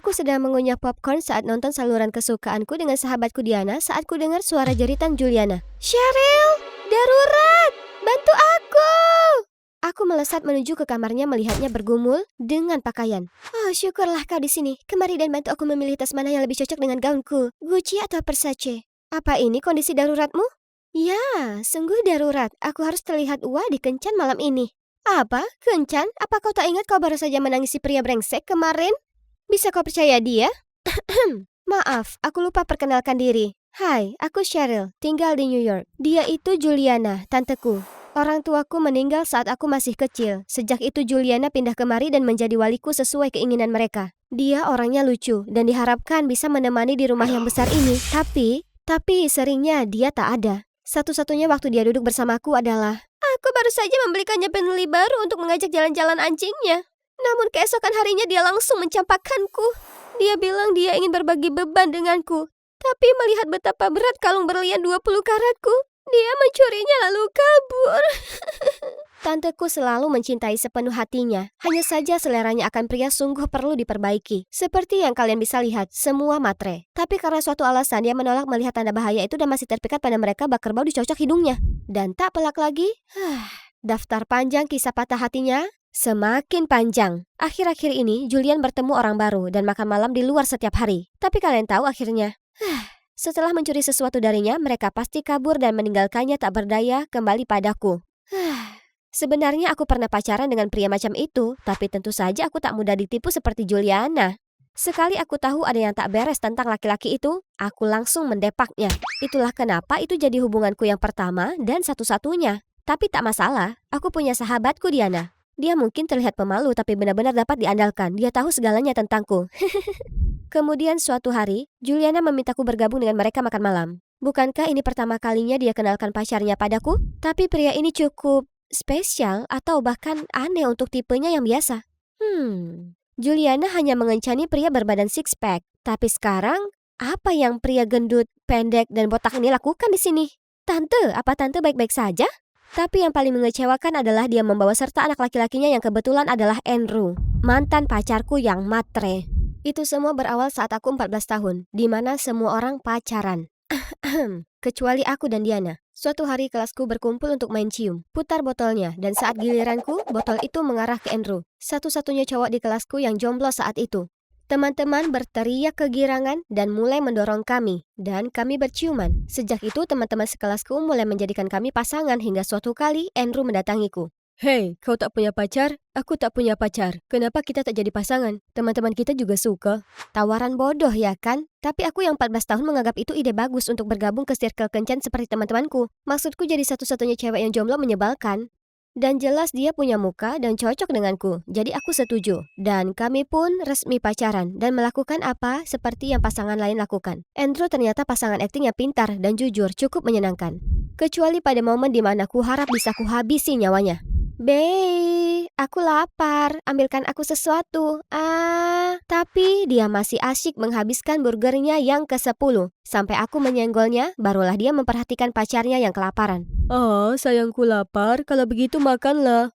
Aku sedang mengunyah popcorn saat nonton saluran kesukaanku dengan sahabatku Diana saat ku dengar suara jeritan Juliana. Cheryl, darurat! Bantu aku! Aku melesat menuju ke kamarnya melihatnya bergumul dengan pakaian. Oh, syukurlah kau di sini. Kemari dan bantu aku memilih tas mana yang lebih cocok dengan gaunku. Gucci atau Versace? Apa ini kondisi daruratmu? Ya, sungguh darurat. Aku harus terlihat wah di kencan malam ini. Apa? Kencan? Apa kau tak ingat kau baru saja menangisi pria brengsek kemarin? Bisa kau percaya dia? Maaf, aku lupa perkenalkan diri. Hai, aku Cheryl, tinggal di New York. Dia itu Juliana, tanteku. Orang tuaku meninggal saat aku masih kecil. Sejak itu Juliana pindah kemari dan menjadi waliku sesuai keinginan mereka. Dia orangnya lucu dan diharapkan bisa menemani di rumah yang besar ini. Tapi seringnya dia tak ada. Satu-satunya waktu dia duduk bersamaku adalah aku baru saja membelikannya peneli baru untuk mengajak jalan-jalan anjingnya. Namun keesokan harinya dia langsung mencampakkanku. Dia bilang dia ingin berbagi beban denganku. Tapi melihat betapa berat kalung berlian 20 karatku, dia mencurinya lalu kabur. Tanteku selalu mencintai sepenuh hatinya. Hanya saja seleranya akan pria sungguh perlu diperbaiki. Seperti yang kalian bisa lihat, semua matre. Tapi karena suatu alasan dia menolak melihat tanda bahaya itu dan masih terpikat pada mereka bak kerbau dicocok hidungnya. Dan tak pelak lagi, daftar panjang kisah patah hatinya semakin panjang. Akhir-akhir ini, Julian bertemu orang baru dan makan malam di luar setiap hari. Tapi kalian tahu akhirnya, setelah mencuri sesuatu darinya, mereka pasti kabur dan meninggalkannya tak berdaya kembali padaku. Sebenarnya aku pernah pacaran dengan pria macam itu, tapi tentu saja aku tak mudah ditipu seperti Juliana. Sekali aku tahu ada yang tak beres tentang laki-laki itu, aku langsung mendepaknya. Itulah kenapa itu jadi hubunganku yang pertama dan satu-satunya. Tapi tak masalah, aku punya sahabatku Diana. Dia mungkin terlihat pemalu tapi benar-benar dapat diandalkan. Dia tahu segalanya tentangku. Kemudian suatu hari, Juliana memintaku bergabung dengan mereka makan malam. Bukankah ini pertama kalinya dia kenalkan pacarnya padaku? Tapi pria ini cukup spesial atau bahkan aneh untuk tipenya yang biasa. Juliana hanya mengencani pria berbadan six pack. Tapi sekarang, apa yang pria gendut, pendek, dan botak ini lakukan di sini? Tante, apa tante baik-baik saja? Tapi yang paling mengecewakan adalah dia membawa serta anak laki-lakinya yang kebetulan adalah Andrew, mantan pacarku yang matre. Itu semua berawal saat aku 14 tahun, di mana semua orang pacaran. Kecuali aku dan Diana. Suatu hari kelasku berkumpul untuk main cium. Putar botolnya, dan saat giliranku, botol itu mengarah ke Andrew. Satu-satunya cowok di kelasku yang jomblo saat itu. Teman-teman berteriak kegirangan dan mulai mendorong kami, dan kami berciuman. Sejak itu teman-teman sekelasku mulai menjadikan kami pasangan hingga suatu kali Andrew mendatangiku. Hei, kau tak punya pacar? Aku tak punya pacar. Kenapa kita tak jadi pasangan? Teman-teman kita juga suka. Tawaran bodoh ya kan? Tapi aku yang 14 tahun menganggap itu ide bagus untuk bergabung ke circle kencan seperti teman-temanku. Maksudku jadi satu-satunya cewek yang jomblo menyebalkan. Dan jelas dia punya muka dan cocok denganku. Jadi aku setuju. Dan kami pun resmi pacaran dan melakukan apa seperti yang pasangan lain lakukan. Andrew ternyata pasangan akting yang pintar dan jujur, cukup menyenangkan. Kecuali pada momen di mana ku harap bisa kuhabisi nyawanya. Bey, aku lapar. Ambilkan aku sesuatu. Tapi dia masih asyik menghabiskan burgernya yang ke-10. Sampai aku menyenggolnya, barulah dia memperhatikan pacarnya yang kelaparan. Oh, sayangku lapar. Kalau begitu makanlah.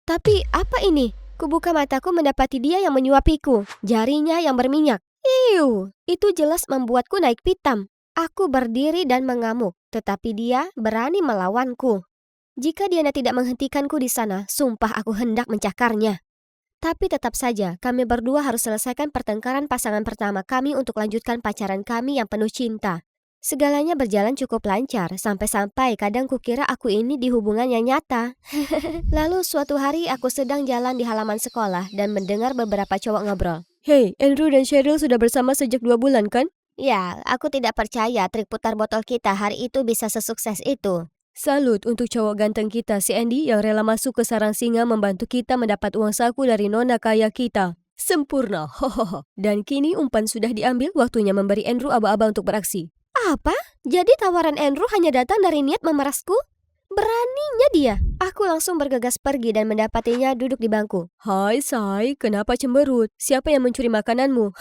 Tapi apa ini? Kubuka mataku mendapati dia yang menyuapiku. Jarinya yang berminyak. Iu, itu jelas membuatku naik pitam. Aku berdiri dan mengamuk, tetapi dia berani melawanku. Jika Diana tidak menghentikanku di sana, sumpah aku hendak mencakarnya. Tapi tetap saja, kami berdua harus selesaikan pertengkaran pasangan pertama kami untuk lanjutkan pacaran kami yang penuh cinta. Segalanya berjalan cukup lancar, sampai-sampai kadang kukira aku ini di hubungan yang nyata. Lalu suatu hari aku sedang jalan di halaman sekolah dan mendengar beberapa cowok ngobrol. Hey, Andrew dan Cheryl sudah bersama sejak 2 bulan kan? Ya, aku tidak percaya trik putar botol kita hari itu bisa sesukses itu. Salut untuk cowok ganteng kita si Andy yang rela masuk ke sarang singa membantu kita mendapat uang saku dari nona kaya kita. Sempurna, hohoho. Dan kini umpan sudah diambil, waktunya memberi Andrew aba-aba untuk beraksi. Apa? Jadi tawaran Andrew hanya datang dari niat memerasku? Beraninya dia. Aku langsung bergegas pergi dan mendapatinya duduk di bangku. Hai say, kenapa cemberut? Siapa yang mencuri makananmu?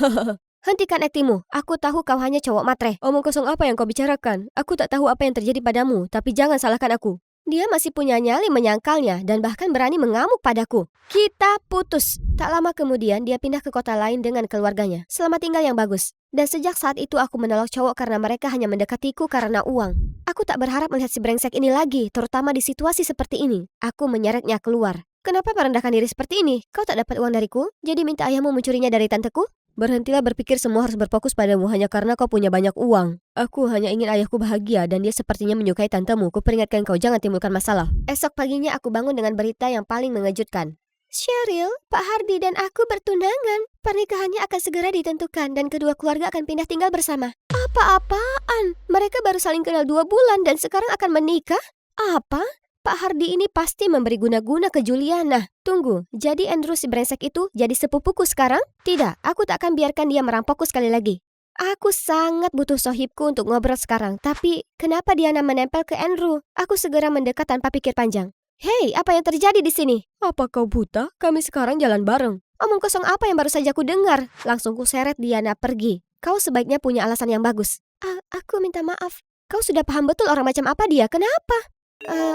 Hentikan aktingmu, aku tahu kau hanya cowok matre. Omong kosong apa yang kau bicarakan? Aku tak tahu apa yang terjadi padamu, tapi jangan salahkan aku. Dia masih punya nyali menyangkalnya dan bahkan berani mengamuk padaku. Kita putus. Tak lama kemudian dia pindah ke kota lain dengan keluarganya. Selamat tinggal yang bagus. Dan sejak saat itu aku menolak cowok karena mereka hanya mendekatiku karena uang. Aku tak berharap melihat si brengsek ini lagi, terutama di situasi seperti ini. Aku menyeretnya keluar. Kenapa merendahkan diri seperti ini? Kau tak dapat uang dariku? Jadi minta ayahmu mencurinya dari tanteku? Berhentilah berpikir semua harus berfokus padamu hanya karena kau punya banyak uang. Aku hanya ingin ayahku bahagia dan dia sepertinya menyukai tantemu. Kuperingatkan kau jangan timbulkan masalah. Esok paginya aku bangun dengan berita yang paling mengejutkan. Cheryl, Pak Hardy dan aku bertunangan. Pernikahannya akan segera ditentukan dan kedua keluarga akan pindah tinggal bersama. Apa-apaan? Mereka baru saling kenal 2 bulan dan sekarang akan menikah? Apa? Pak Hardy ini pasti memberi guna-guna ke Juliana. Tunggu, jadi Andrew si brengsek itu jadi sepupuku sekarang? Tidak, aku tak akan biarkan dia merampokku sekali lagi. Aku sangat butuh sohibku untuk ngobrol sekarang. Tapi, kenapa Diana menempel ke Andrew? Aku segera mendekat tanpa pikir panjang. Hei, apa yang terjadi di sini? Apa kau buta? Kami sekarang jalan bareng. Omong kosong apa yang baru saja ku dengar? Langsung ku seret Diana pergi. Kau sebaiknya punya alasan yang bagus. Aku minta maaf. Kau sudah paham betul orang macam apa dia. Kenapa?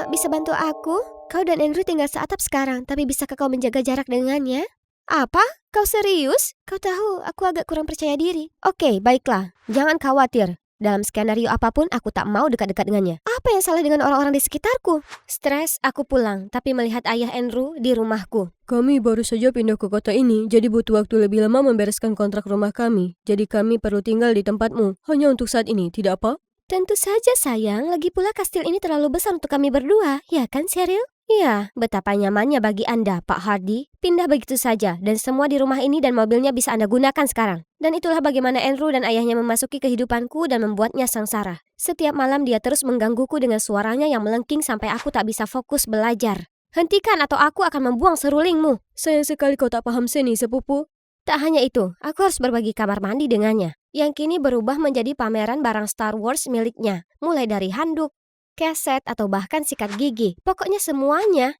Bisa bantu aku? Kau dan Andrew tinggal seatap sekarang, tapi bisakah kau menjaga jarak dengannya? Apa? Kau serius? Kau tahu, aku agak kurang percaya diri. Oke, baiklah. Jangan khawatir. Dalam skenario apapun, aku tak mau dekat-dekat dengannya. Apa yang salah dengan orang-orang di sekitarku? Stres, aku pulang, tapi melihat ayah Andrew di rumahku. Kami baru saja pindah ke kota ini, jadi butuh waktu lebih lama membereskan kontrak rumah kami. Jadi kami perlu tinggal di tempatmu, hanya untuk saat ini, tidak apa? Tentu saja sayang, lagi pula kastil ini terlalu besar untuk kami berdua, ya kan Cheryl? Ya, betapa nyamannya bagi Anda, Pak Hardy. Pindah begitu saja, dan semua di rumah ini dan mobilnya bisa Anda gunakan sekarang. Dan itulah bagaimana Andrew dan ayahnya memasuki kehidupanku dan membuatnya sengsara. Setiap malam dia terus menggangguku dengan suaranya yang melengking sampai aku tak bisa fokus belajar. Hentikan atau aku akan membuang serulingmu. Sayang sekali kau tak paham seni, sepupu. Tak hanya itu, aku harus berbagi kamar mandi dengannya, yang kini berubah menjadi pameran barang Star Wars miliknya, mulai dari handuk, keset, atau bahkan sikat gigi. Pokoknya semuanya.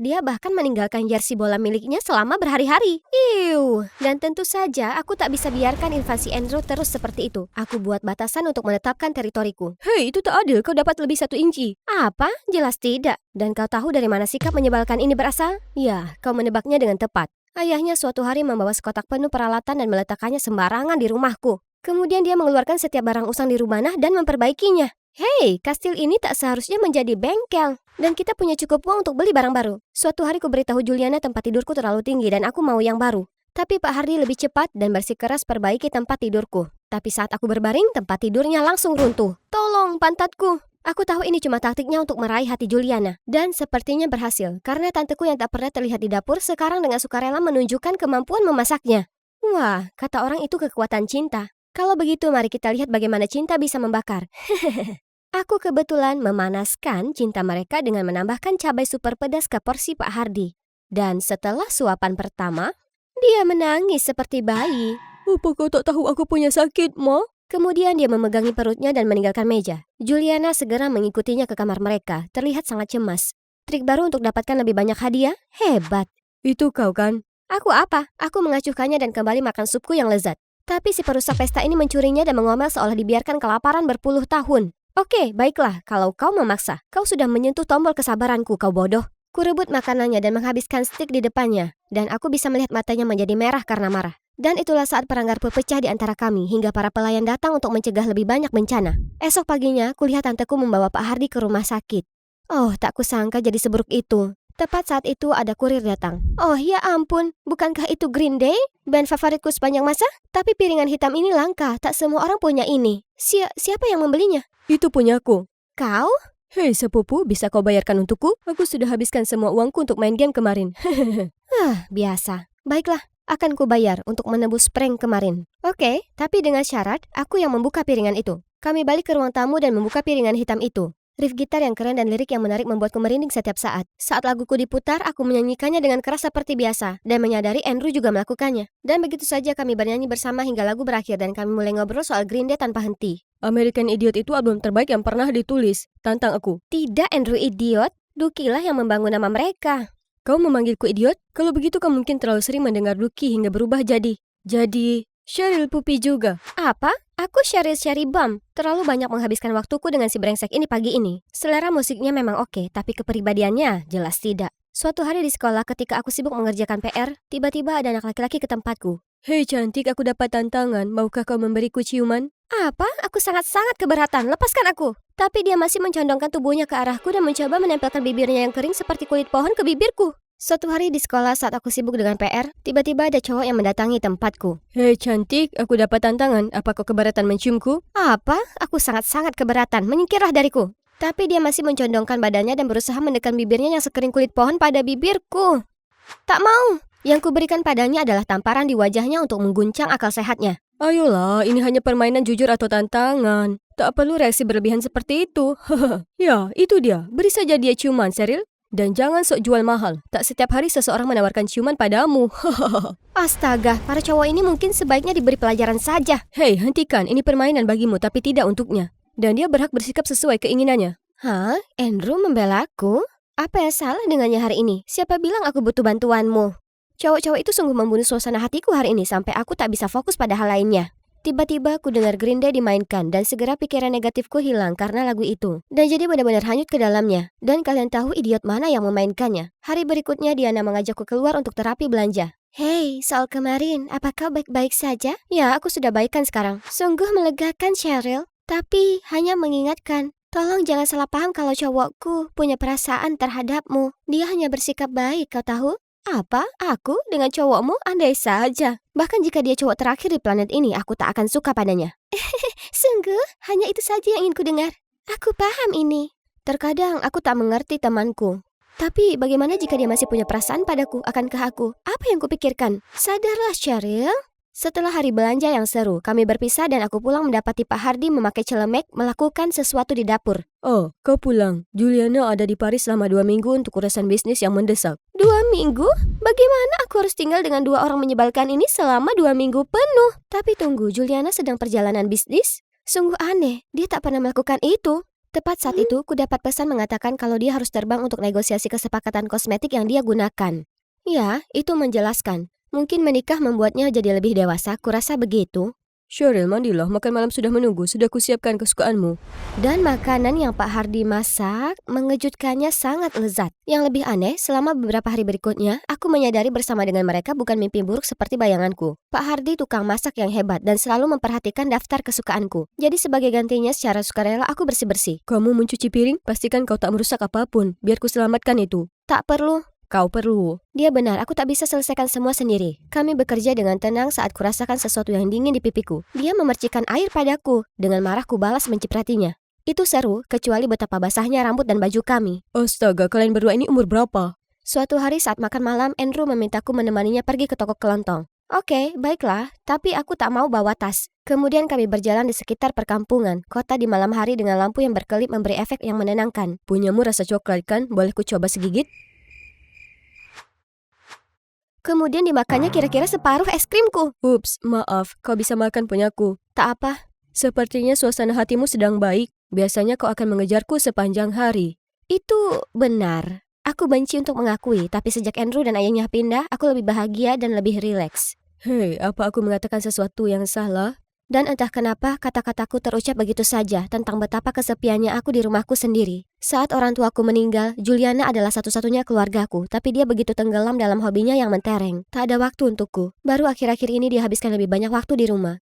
Dia bahkan meninggalkan jersey bola miliknya selama berhari-hari. Dan tentu saja aku tak bisa biarkan invasi Andrew terus seperti itu. Aku buat batasan untuk menetapkan teritoriku. Hei, itu tak adil, kau dapat lebih 1 inci. Apa? Jelas tidak. Dan kau tahu dari mana sikap menyebalkan ini berasal? Ya, kau menebaknya dengan tepat. Ayahnya suatu hari membawa sekotak penuh peralatan dan meletakkannya sembarangan di rumahku. Kemudian dia mengeluarkan setiap barang usang di rumah dan memperbaikinya. Hei, kastil ini tak seharusnya menjadi bengkel. Dan kita punya cukup uang untuk beli barang baru. Suatu hari ku beritahu Juliana tempat tidurku terlalu tinggi dan aku mau yang baru. Tapi Pak Hardy lebih cepat dan bersikeras perbaiki tempat tidurku. Tapi saat aku berbaring, tempat tidurnya langsung runtuh. Tolong, pantatku. Aku tahu ini cuma taktiknya untuk meraih hati Juliana. Dan sepertinya berhasil, karena tanteku yang tak pernah terlihat di dapur sekarang dengan sukarela menunjukkan kemampuan memasaknya. Wah, kata orang itu kekuatan cinta. Kalau begitu mari kita lihat bagaimana cinta bisa membakar. Aku kebetulan memanaskan cinta mereka dengan menambahkan cabai super pedas ke porsi Pak Hardy. Dan setelah suapan pertama, dia menangis seperti bayi. Apa kau tak tahu aku punya sakit, Ma? Kemudian dia memegangi perutnya dan meninggalkan meja. Juliana segera mengikutinya ke kamar mereka, terlihat sangat cemas. Trik baru untuk dapatkan lebih banyak hadiah? Hebat. Itu kau kan? Aku apa? Aku mengacuhkannya dan kembali makan supku yang lezat. Tapi si perusak pesta ini mencurinya dan mengomel seolah dibiarkan kelaparan berpuluh tahun. Oke, baiklah, kalau kau memaksa. Kau sudah menyentuh tombol kesabaranku, kau bodoh. Kurebut makanannya dan menghabiskan stik di depannya. Dan aku bisa melihat matanya menjadi merah karena marah. Dan itulah saat peranggar pecah di antara kami hingga para pelayan datang untuk mencegah lebih banyak bencana. Esok paginya, kulihat tanteku membawa Pak Hardy ke rumah sakit. Oh, tak kusangka jadi seburuk itu. Tepat saat itu ada kurir datang. Oh ya ampun, bukankah itu Green Day? Band favoritku sepanjang masa? Tapi piringan hitam ini langka, tak semua orang punya ini. Siapa yang membelinya? Itu punyaku. Kau? Hei sepupu, bisa kau bayarkan untukku? Aku sudah habiskan semua uangku untuk main game kemarin. Biasa. Baiklah. Akan ku bayar untuk menebus prank kemarin. Oke, tapi dengan syarat aku yang membuka piringan itu. Kami balik ke ruang tamu dan membuka piringan hitam itu. Riff gitar yang keren dan lirik yang menarik membuatku merinding setiap saat. Saat laguku diputar, aku menyanyikannya dengan keras seperti biasa dan menyadari Andrew juga melakukannya. Dan begitu saja kami bernyanyi bersama hingga lagu berakhir dan kami mulai ngobrol soal Green Day tanpa henti. American Idiot itu album terbaik yang pernah ditulis, tantang aku. Tidak Andrew Idiot, Dukilah yang membangun nama mereka. Kau memanggilku idiot? Kalau begitu kau mungkin terlalu sering mendengar Duki hingga berubah jadi Cheryl Puppy juga. Apa? Aku Cheryl Bum. Terlalu banyak menghabiskan waktuku dengan si brengsek ini pagi ini. Selera musiknya memang oke, tapi kepribadiannya jelas tidak. Suatu hari di sekolah ketika aku sibuk mengerjakan PR, tiba-tiba ada anak laki-laki ke tempatku. Hei cantik, aku dapat tantangan. Maukah kau memberiku ciuman? Apa? Aku sangat-sangat keberatan. Lepaskan aku. Tapi dia masih mencondongkan tubuhnya ke arahku dan mencoba menempelkan bibirnya yang kering seperti kulit pohon ke bibirku. Suatu hari di sekolah saat aku sibuk dengan PR, tiba-tiba ada cowok yang mendatangi tempatku. Hei cantik, aku dapat tantangan. Apa kau keberatan menciumku? Apa? Aku sangat-sangat keberatan. Menyingkirlah dariku. Tapi dia masih mencondongkan badannya dan berusaha mendekat bibirnya yang sekering kulit pohon pada bibirku. Tak mau. Yang kuberikan padanya adalah tamparan di wajahnya untuk mengguncang akal sehatnya. Ayolah, ini hanya permainan jujur atau tantangan. Tak perlu reaksi berlebihan seperti itu. Ya, itu dia. Beri saja dia ciuman, Cheryl. Dan jangan sok jual mahal. Tak setiap hari seseorang menawarkan ciuman padamu. Astaga, para cowok ini mungkin sebaiknya diberi pelajaran saja. Hei, hentikan. Ini permainan bagimu, tapi tidak untuknya. Dan dia berhak bersikap sesuai keinginannya. Hah? Andrew membelaku? Apa yang salah dengannya hari ini? Siapa bilang aku butuh bantuanmu? Cowok-cowok itu sungguh membunuh suasana hatiku hari ini sampai aku tak bisa fokus pada hal lainnya. Tiba-tiba aku dengar Green Day dimainkan dan segera pikiran negatifku hilang karena lagu itu. Dan jadi benar-benar hanyut ke dalamnya. Dan kalian tahu idiot mana yang memainkannya. Hari berikutnya Diana mengajakku keluar untuk terapi belanja. Hei, soal kemarin, apakah baik-baik saja? Ya, aku sudah baikan sekarang. Sungguh melegakan, Cheryl. Tapi hanya mengingatkan, tolong jangan salah paham kalau cowokku punya perasaan terhadapmu. Dia hanya bersikap baik, kau tahu? Apa? Aku dengan cowokmu? Andai saja. Bahkan jika dia cowok terakhir di planet ini, aku tak akan suka padanya. Sungguh? Hanya itu saja yang ingin ku dengar. Aku paham ini. Terkadang aku tak mengerti temanku. Tapi bagaimana jika dia masih punya perasaan padaku? Akankah aku? Apa yang kupikirkan? Sadarlah, Cheryl. Setelah hari belanja yang seru, kami berpisah dan aku pulang mendapati Pak Hardy memakai celemek melakukan sesuatu di dapur. Oh, kau pulang. Juliana ada di Paris selama 2 minggu untuk urusan bisnis yang mendesak. 2 minggu? Bagaimana aku harus tinggal dengan 2 orang menyebalkan ini selama 2 minggu penuh? Tapi tunggu, Juliana sedang perjalanan bisnis? Sungguh aneh, dia tak pernah melakukan itu. Tepat saat itu, ku dapat pesan mengatakan kalau dia harus terbang untuk negosiasi kesepakatan kosmetik yang dia gunakan. Ya, itu menjelaskan. Mungkin menikah membuatnya jadi lebih dewasa, kurasa begitu. Cheryl, mandilah, makan malam sudah menunggu, sudah kusiapkan kesukaanmu. Dan makanan yang Pak Hardy masak mengejutkannya sangat lezat. Yang lebih aneh, selama beberapa hari berikutnya, aku menyadari bersama dengan mereka bukan mimpi buruk seperti bayanganku. Pak Hardy tukang masak yang hebat dan selalu memperhatikan daftar kesukaanku. Jadi sebagai gantinya secara sukarela aku bersih-bersih. Kamu mencuci piring? Pastikan kau tak merusak apapun, biar ku selamatkan itu. Tak perlu. Kau perlu. Dia benar, aku tak bisa selesaikan semua sendiri. Kami bekerja dengan tenang saat kurasakan sesuatu yang dingin di pipiku. Dia memercikkan air padaku. Dengan marah ku balas mencipratinya. Itu seru, kecuali betapa basahnya rambut dan baju kami. Astaga, kalian berdua ini umur berapa? Suatu hari saat makan malam, Andrew memintaku menemaninya pergi ke toko kelontong. Oke, baiklah, tapi aku tak mau bawa tas. Kemudian kami berjalan di sekitar perkampungan. Kota di malam hari dengan lampu yang berkelip memberi efek yang menenangkan. Punyamu rasa coklat kan? Boleh ku coba segigit? Kemudian dimakannya kira-kira separuh es krimku. Ups, maaf, kau bisa makan punyaku. Tak apa. Sepertinya suasana hatimu sedang baik. Biasanya kau akan mengejarku sepanjang hari. Itu benar. Aku benci untuk mengakui, tapi sejak Andrew dan ayahnya pindah, aku lebih bahagia dan lebih rileks. Hei, apa aku mengatakan sesuatu yang salah? Dan entah kenapa kata-kataku terucap begitu saja tentang betapa kesepiannya aku di rumahku sendiri. Saat orang tuaku meninggal, Juliana adalah satu-satunya keluargaku, tapi dia begitu tenggelam dalam hobinya yang mentereng. Tak ada waktu untukku. Baru akhir-akhir ini dia habiskan lebih banyak waktu di rumah.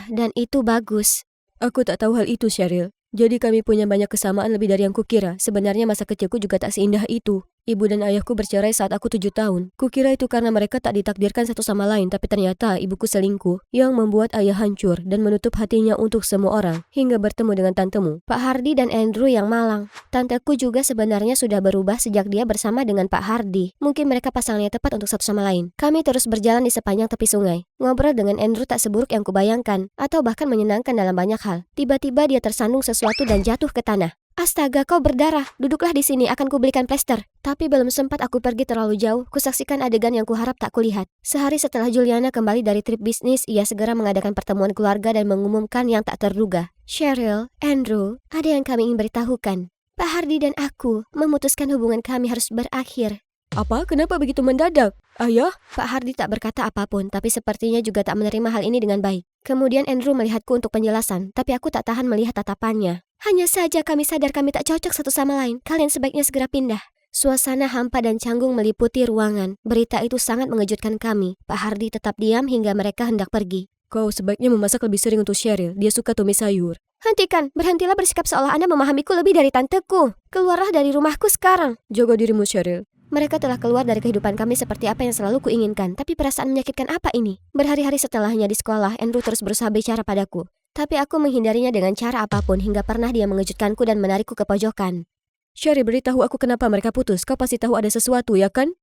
Dan itu bagus. Aku tak tahu hal itu, Cheryl. Jadi kami punya banyak kesamaan lebih dari yang kukira. Sebenarnya masa kecilku juga tak seindah itu. Ibu dan ayahku bercerai saat aku 7 tahun. Kukira itu karena mereka tak ditakdirkan satu sama lain, tapi ternyata ibuku selingkuh, yang membuat ayah hancur dan menutup hatinya untuk semua orang, hingga bertemu dengan tantemu, Pak Hardy dan Andrew yang malang. Tanteku juga sebenarnya sudah berubah sejak dia bersama dengan Pak Hardy. Mungkin mereka pasangan yang tepat untuk satu sama lain. Kami terus berjalan di sepanjang tepi sungai. Ngobrol dengan Andrew tak seburuk yang kubayangkan, atau bahkan menyenangkan dalam banyak hal. Tiba-tiba dia tersandung sesuatu dan jatuh ke tanah. Astaga, kau berdarah. Duduklah di sini, akan kubelikan plester. Tapi belum sempat aku pergi terlalu jauh, kusaksikan adegan yang kuharap tak kulihat. Sehari setelah Juliana kembali dari trip bisnis, ia segera mengadakan pertemuan keluarga dan mengumumkan yang tak terduga. Cheryl, Andrew, ada yang kami ingin beritahukan. Pak Hardy dan aku memutuskan hubungan kami harus berakhir. Apa? Kenapa begitu mendadak? Ayah? Pak Hardy tak berkata apapun, tapi sepertinya juga tak menerima hal ini dengan baik. Kemudian Andrew melihatku untuk penjelasan, tapi aku tak tahan melihat tatapannya. Hanya saja kami sadar kami tak cocok satu sama lain. Kalian sebaiknya segera pindah. Suasana hampa dan canggung meliputi ruangan. Berita itu sangat mengejutkan kami. Pak Hardy tetap diam hingga mereka hendak pergi. Kau sebaiknya memasak lebih sering untuk Cheryl. Dia suka tumis sayur. Hentikan, berhentilah bersikap seolah Anda memahamiku lebih dari tanteku. Keluarlah dari rumahku sekarang. Jaga dirimu, Cheryl. Mereka telah keluar dari kehidupan kami seperti apa yang selalu kuinginkan. Tapi perasaan menyakitkan apa ini? Berhari-hari setelahnya di sekolah, Andrew terus berusaha bicara padaku. Tapi aku menghindarinya dengan cara apapun hingga pernah dia mengejutkanku dan menarikku ke pojokan. Cheryl, beritahu aku kenapa mereka putus. Kau pasti tahu ada sesuatu, ya kan?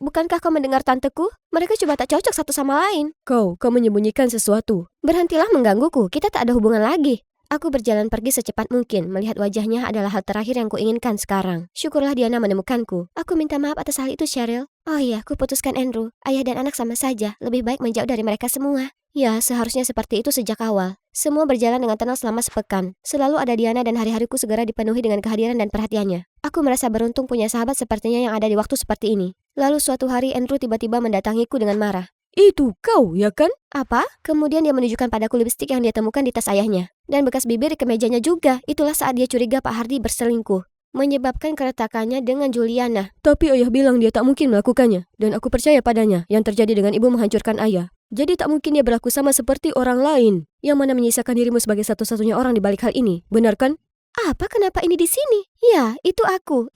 Bukankah kau mendengar tanteku? Mereka cuma tak cocok satu sama lain. Kau menyembunyikan sesuatu. Berhentilah menggangguku, kita tak ada hubungan lagi. Aku berjalan pergi secepat mungkin, melihat wajahnya adalah hal terakhir yang kuinginkan sekarang. Syukurlah Diana menemukanku. Aku minta maaf atas hal itu, Cheryl. Oh iya, kuputuskan Andrew. Ayah dan anak sama saja, lebih baik menjauh dari mereka semua. Ya, seharusnya seperti itu sejak awal. Semua berjalan dengan tenang selama sepekan. Selalu ada Diana dan hari-hariku segera dipenuhi dengan kehadiran dan perhatiannya. Aku merasa beruntung punya sahabat sepertinya yang ada di waktu seperti ini. Lalu suatu hari Andrew tiba-tiba mendatangiku dengan marah. Itu kau, ya kan? Apa? Kemudian dia menunjukkan padaku lipstik yang dia temukan di tas ayahnya. Dan bekas bibir di kemejanya juga. Itulah saat dia curiga Pak Hardy berselingkuh. Menyebabkan keretakannya dengan Juliana. Tapi ayah bilang dia tak mungkin melakukannya. Dan aku percaya padanya. Yang terjadi dengan ibu menghancurkan ayah. Jadi tak mungkin dia berlaku sama seperti orang lain. Yang mana menyisakan dirimu sebagai satu-satunya orang di balik hal ini. Benar kan? Apa? Kenapa ini di sini? Ya, itu aku.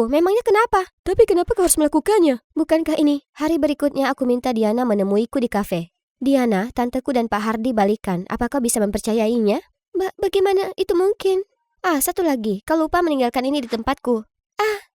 Memangnya kenapa? Tapi kenapa kau harus melakukannya? Bukankah ini? Hari berikutnya aku minta Diana menemuiku di kafe. Diana, tanteku dan Pak Hardy balikan. Apakah bisa mempercayainya? Bagaimana itu mungkin? Satu lagi. Kau lupa meninggalkan ini di tempatku.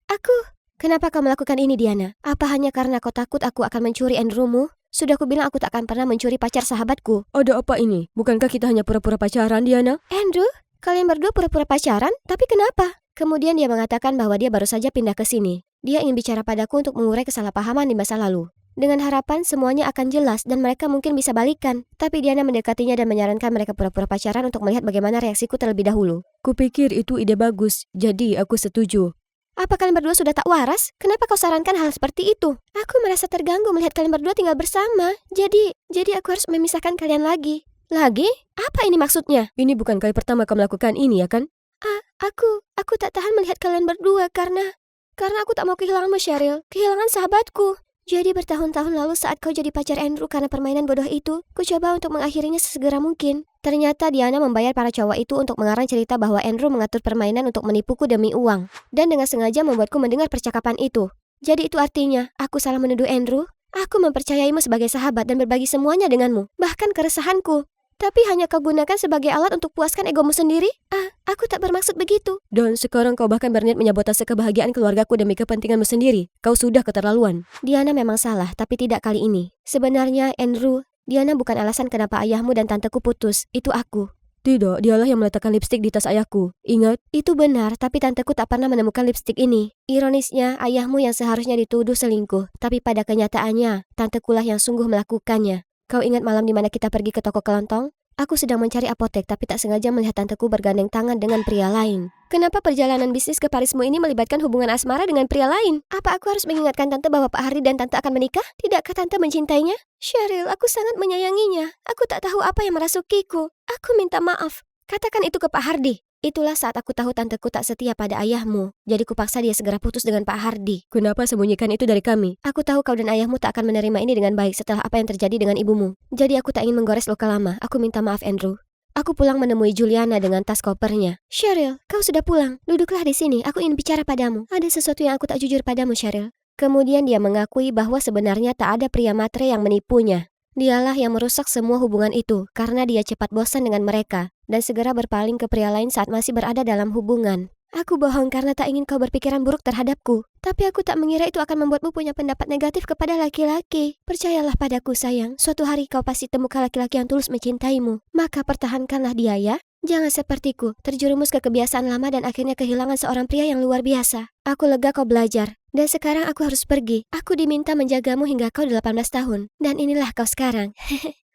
Aku... Kenapa kau melakukan ini, Diana? Apa hanya karena kau takut aku akan mencuri Andrewmu? Sudah kubilang aku tak akan pernah mencuri pacar sahabatku. Ada apa ini? Bukankah kita hanya pura-pura pacaran, Diana? Andrew? Kalian berdua pura-pura pacaran? Tapi kenapa? Kemudian dia mengatakan bahwa dia baru saja pindah ke sini. Dia ingin bicara padaku untuk mengurai kesalahpahaman di masa lalu. Dengan harapan semuanya akan jelas dan mereka mungkin bisa balikan. Tapi Diana mendekatinya dan menyarankan mereka pura-pura pacaran untuk melihat bagaimana reaksiku terlebih dahulu. Kupikir itu ide bagus, jadi aku setuju. Apa kalian berdua sudah tak waras? Kenapa kau sarankan hal seperti itu? Aku merasa terganggu melihat kalian berdua tinggal bersama. Jadi aku harus memisahkan kalian lagi. Lagi? Apa ini maksudnya? Ini bukan kali pertama kau melakukan ini, ya kan? Aku tak tahan melihat kalian berdua karena aku tak mau kehilanganmu, Cheryl. Kehilangan sahabatku. Jadi bertahun-tahun lalu saat kau jadi pacar Andrew karena permainan bodoh itu, ku coba untuk mengakhirinya sesegera mungkin. Ternyata Diana membayar para cowok itu untuk mengarang cerita bahwa Andrew mengatur permainan untuk menipuku demi uang. Dan dengan sengaja membuatku mendengar percakapan itu. Jadi itu artinya, aku salah menuduh Andrew? Aku mempercayaimu sebagai sahabat dan berbagi semuanya denganmu. Bahkan keresahanku. Tapi hanya kau gunakan sebagai alat untuk puaskan egomu sendiri? Aku tak bermaksud begitu. Dan sekarang kau bahkan berniat menyabotase kebahagiaan keluargaku demi kepentinganmu sendiri. Kau sudah keterlaluan. Diana memang salah, tapi tidak kali ini. Sebenarnya, Andrew, Diana bukan alasan kenapa ayahmu dan tanteku putus. Itu aku. Tidak, dialah yang meletakkan lipstik di tas ayahku. Ingat? Itu benar, tapi tanteku tak pernah menemukan lipstik ini. Ironisnya, ayahmu yang seharusnya dituduh selingkuh. Tapi pada kenyataannya, tantekulah yang sungguh melakukannya. Kau ingat malam di mana kita pergi ke toko kelontong? Aku sedang mencari apotek tapi tak sengaja melihat tanteku bergandeng tangan dengan pria lain. Kenapa perjalanan bisnis ke Parismu ini melibatkan hubungan asmara dengan pria lain? Apa aku harus mengingatkan tante bahwa Pak Hardy dan tante akan menikah? Tidakkah tante mencintainya? Cheryl, aku sangat menyayanginya. Aku tak tahu apa yang merasukiku. Aku minta maaf. Katakan itu ke Pak Hardy. Itulah saat aku tahu tanteku tak setia pada ayahmu. Jadi kupaksa dia segera putus dengan Pak Hardy. Kenapa sembunyikan itu dari kami? Aku tahu kau dan ayahmu tak akan menerima ini dengan baik setelah apa yang terjadi dengan ibumu. Jadi aku tak ingin menggores luka lama. Aku minta maaf, Andrew. Aku pulang menemui Juliana dengan tas kopernya. Cheryl, kau sudah pulang. Duduklah di sini. Aku ingin bicara padamu. Ada sesuatu yang aku tak jujur padamu, Cheryl. Kemudian dia mengakui bahwa sebenarnya tak ada pria matre yang menipunya. Dialah yang merusak semua hubungan itu karena dia cepat bosan dengan mereka dan segera berpaling ke pria lain saat masih berada dalam hubungan. Aku bohong karena tak ingin kau berpikiran buruk terhadapku. Tapi aku tak mengira itu akan membuatmu punya pendapat negatif kepada laki-laki. Percayalah padaku, sayang. Suatu hari kau pasti temukan laki-laki yang tulus mencintaimu. Maka pertahankanlah dia, ya. Jangan sepertiku, terjerumus ke kebiasaan lama dan akhirnya kehilangan seorang pria yang luar biasa. Aku lega kau belajar. Dan sekarang aku harus pergi. Aku diminta menjagamu hingga kau 18 tahun. Dan inilah kau sekarang.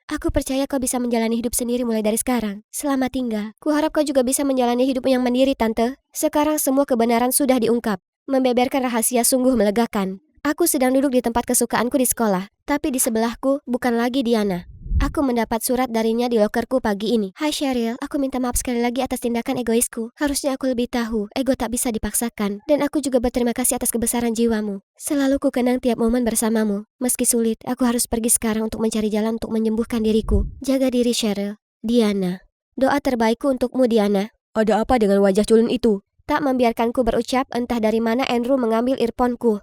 Aku percaya kau bisa menjalani hidup sendiri mulai dari sekarang. Selamat tinggal. Kuharap kau juga bisa menjalani hidup yang mandiri, Tante. Sekarang semua kebenaran sudah diungkap. Membeberkan rahasia sungguh melegakan. Aku sedang duduk di tempat kesukaanku di sekolah. Tapi di sebelahku bukan lagi Diana. Aku mendapat surat darinya di lokerku pagi ini. Hai Cheryl, aku minta maaf sekali lagi atas tindakan egoisku. Harusnya aku lebih tahu, ego tak bisa dipaksakan. Dan aku juga berterima kasih atas kebesaran jiwamu. Selalu ku kenang tiap momen bersamamu. Meski sulit, aku harus pergi sekarang untuk mencari jalan untuk menyembuhkan diriku. Jaga diri Cheryl. Diana. Doa terbaikku untukmu Diana. Ada apa dengan wajah culun itu? Tak membiarkanku berucap, entah dari mana Andrew mengambil earphone-ku.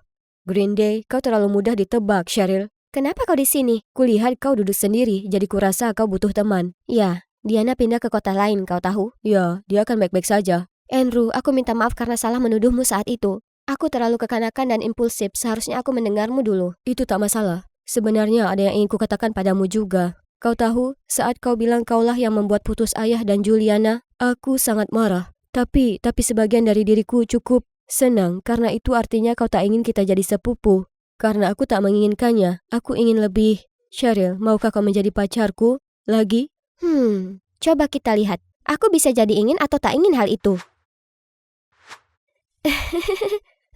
Green Day, kau terlalu mudah ditebak, Cheryl. Kenapa kau di sini? Kulihat kau duduk sendiri, jadi kurasa kau butuh teman. Ya, Diana pindah ke kota lain, kau tahu? Ya, dia akan baik-baik saja. Andrew, aku minta maaf karena salah menuduhmu saat itu. Aku terlalu kekanakan dan impulsif, seharusnya aku mendengarmu dulu. Itu tak masalah. Sebenarnya ada yang ingin kukatakan padamu juga. Kau tahu, saat kau bilang kaulah yang membuat putus ayah dan Juliana, aku sangat marah. Tapi sebagian dari diriku cukup senang karena itu artinya kau tak ingin kita jadi sepupu. Karena aku tak menginginkannya, aku ingin lebih. Cheryl, maukah kau menjadi pacarku lagi? Coba kita lihat. Aku bisa jadi ingin atau tak ingin hal itu.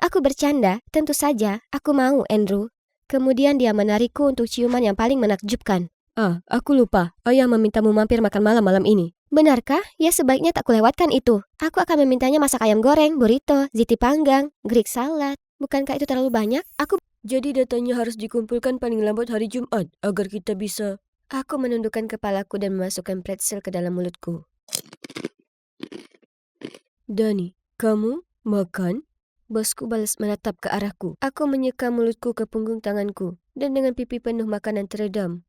Aku bercanda, tentu saja, aku mau, Andrew. Kemudian dia menarikku untuk ciuman yang paling menakjubkan. Aku lupa. Ayah memintamu mampir makan malam ini. Benarkah? Ya sebaiknya tak kulewatkan itu. Aku akan memintanya masak ayam goreng, burrito, ziti panggang, Greek salad. Bukankah itu terlalu banyak? Jadi datanya harus dikumpulkan paling lambat hari Jumat agar kita bisa... Aku menundukkan kepalaku dan memasukkan pretzel ke dalam mulutku. Dani, kamu makan? Bosku balas menatap ke arahku. Aku menyeka mulutku ke punggung tanganku dan dengan pipi penuh makanan teredam.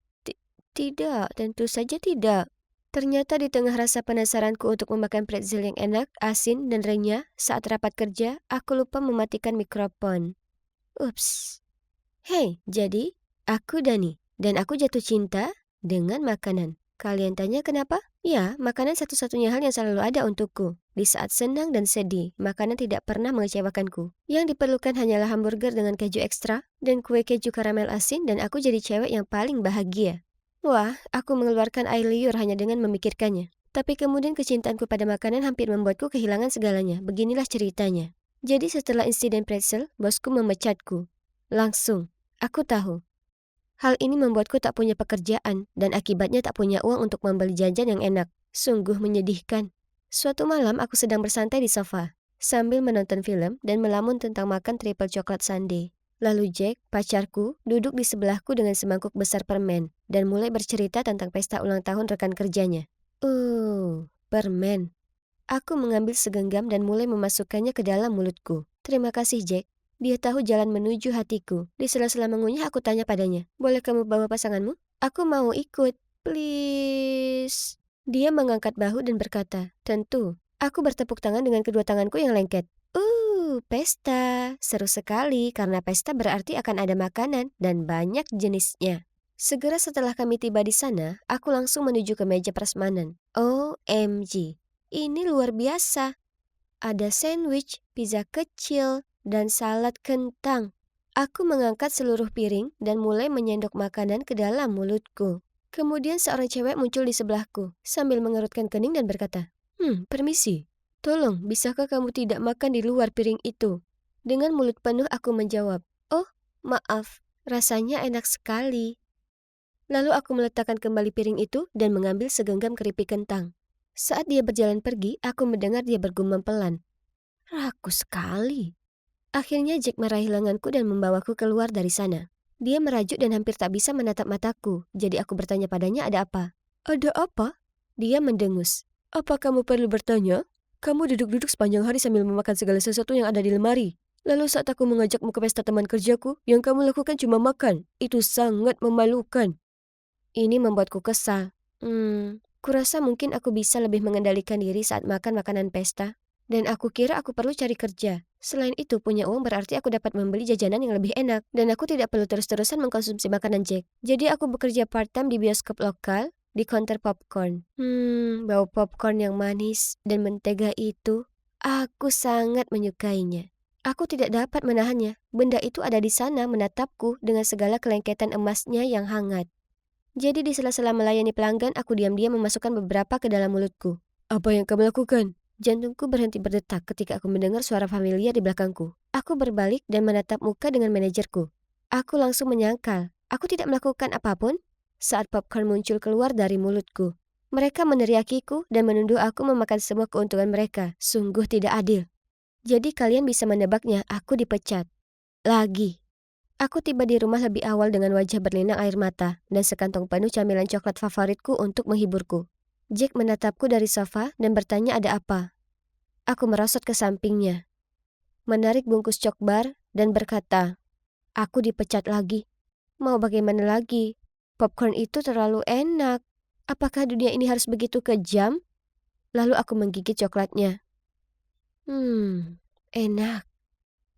Tidak, tentu saja tidak. Ternyata di tengah rasa penasaranku untuk memakan pretzel yang enak, asin, dan renyah, saat rapat kerja, aku lupa mematikan mikrofon. Ups. Hei, jadi, aku Dani, dan aku jatuh cinta dengan makanan. Kalian tanya kenapa? Ya, makanan satu-satunya hal yang selalu ada untukku. Di saat senang dan sedih, makanan tidak pernah mengecewakanku. Yang diperlukan hanyalah hamburger dengan keju ekstra, dan kue keju karamel asin, dan aku jadi cewek yang paling bahagia. Wah, aku mengeluarkan air liur hanya dengan memikirkannya. Tapi kemudian kecintaanku pada makanan hampir membuatku kehilangan segalanya. Beginilah ceritanya. Jadi setelah insiden pretzel, bosku memecatku. Langsung. Aku tahu. Hal ini membuatku tak punya pekerjaan dan akibatnya tak punya uang untuk membeli jajan yang enak. Sungguh menyedihkan. Suatu malam aku sedang bersantai di sofa sambil menonton film dan melamun tentang makan triple coklat sundae. Lalu Jack, pacarku, duduk di sebelahku dengan semangkuk besar permen dan mulai bercerita tentang pesta ulang tahun rekan kerjanya. Permen. Aku mengambil segenggam dan mulai memasukkannya ke dalam mulutku. Terima kasih Jack. Dia tahu jalan menuju hatiku. Di sela-sela mengunyah aku tanya padanya, boleh kamu bawa pasanganmu? Aku mau ikut, please. Dia mengangkat bahu dan berkata, tentu. Aku bertepuk tangan dengan kedua tanganku yang lengket. Pesta. Seru sekali karena pesta berarti akan ada makanan dan banyak jenisnya. Segera setelah kami tiba di sana, aku langsung menuju ke meja prasmanan. OMG, ini luar biasa. Ada sandwich, pizza kecil, dan salad kentang. Aku mengangkat seluruh piring dan mulai menyendok makanan ke dalam mulutku. Kemudian seorang cewek muncul di sebelahku sambil mengerutkan kening dan berkata, permisi, tolong bisakah kamu tidak makan di luar piring itu? Dengan mulut penuh aku menjawab, oh maaf, rasanya enak sekali. Lalu aku meletakkan kembali piring itu dan mengambil segenggam keripik kentang. Saat dia berjalan pergi, aku mendengar dia bergumam pelan. Rakus sekali. Akhirnya Jack meraih lenganku dan membawaku keluar dari sana. Dia merajuk dan hampir tak bisa menatap mataku, jadi aku bertanya padanya ada apa. Ada apa? Dia mendengus. Apa kamu perlu bertanya? Kamu duduk-duduk sepanjang hari sambil memakan segala sesuatu yang ada di lemari. Lalu saat aku mengajakmu ke pesta teman kerjaku, yang kamu lakukan cuma makan. Itu sangat memalukan. Ini membuatku kesal. Kurasa mungkin aku bisa lebih mengendalikan diri saat makan makanan pesta. Dan aku kira aku perlu cari kerja. Selain itu, punya uang berarti aku dapat membeli jajanan yang lebih enak. Dan aku tidak perlu terus-terusan mengkonsumsi makanan Jack. Jadi aku bekerja part-time di bioskop lokal, di counter popcorn. Bau popcorn yang manis dan mentega itu, aku sangat menyukainya. Aku tidak dapat menahannya. Benda itu ada di sana menatapku dengan segala kelengketan emasnya yang hangat. Jadi di sela-sela melayani pelanggan, aku diam-diam memasukkan beberapa ke dalam mulutku. Apa yang kamu lakukan? Jantungku berhenti berdetak ketika aku mendengar suara familiar di belakangku. Aku berbalik dan menatap muka dengan manajerku. Aku langsung menyangkal. Aku tidak melakukan apapun. saat popcorn muncul keluar dari mulutku. Mereka meneriakiku dan menuduh aku memakan semua keuntungan mereka. Sungguh tidak adil. Jadi kalian bisa menebaknya, aku dipecat. Lagi. Aku tiba di rumah lebih awal dengan wajah berlinang air mata dan sekantong penuh camilan coklat favoritku untuk menghiburku. Jack menatapku dari sofa dan bertanya ada apa. Aku merosot ke sampingnya, menarik bungkus cokbar dan berkata, aku dipecat lagi. Mau bagaimana lagi? Popcorn itu terlalu enak. Apakah dunia ini harus begitu kejam? Lalu aku menggigit coklatnya. Enak.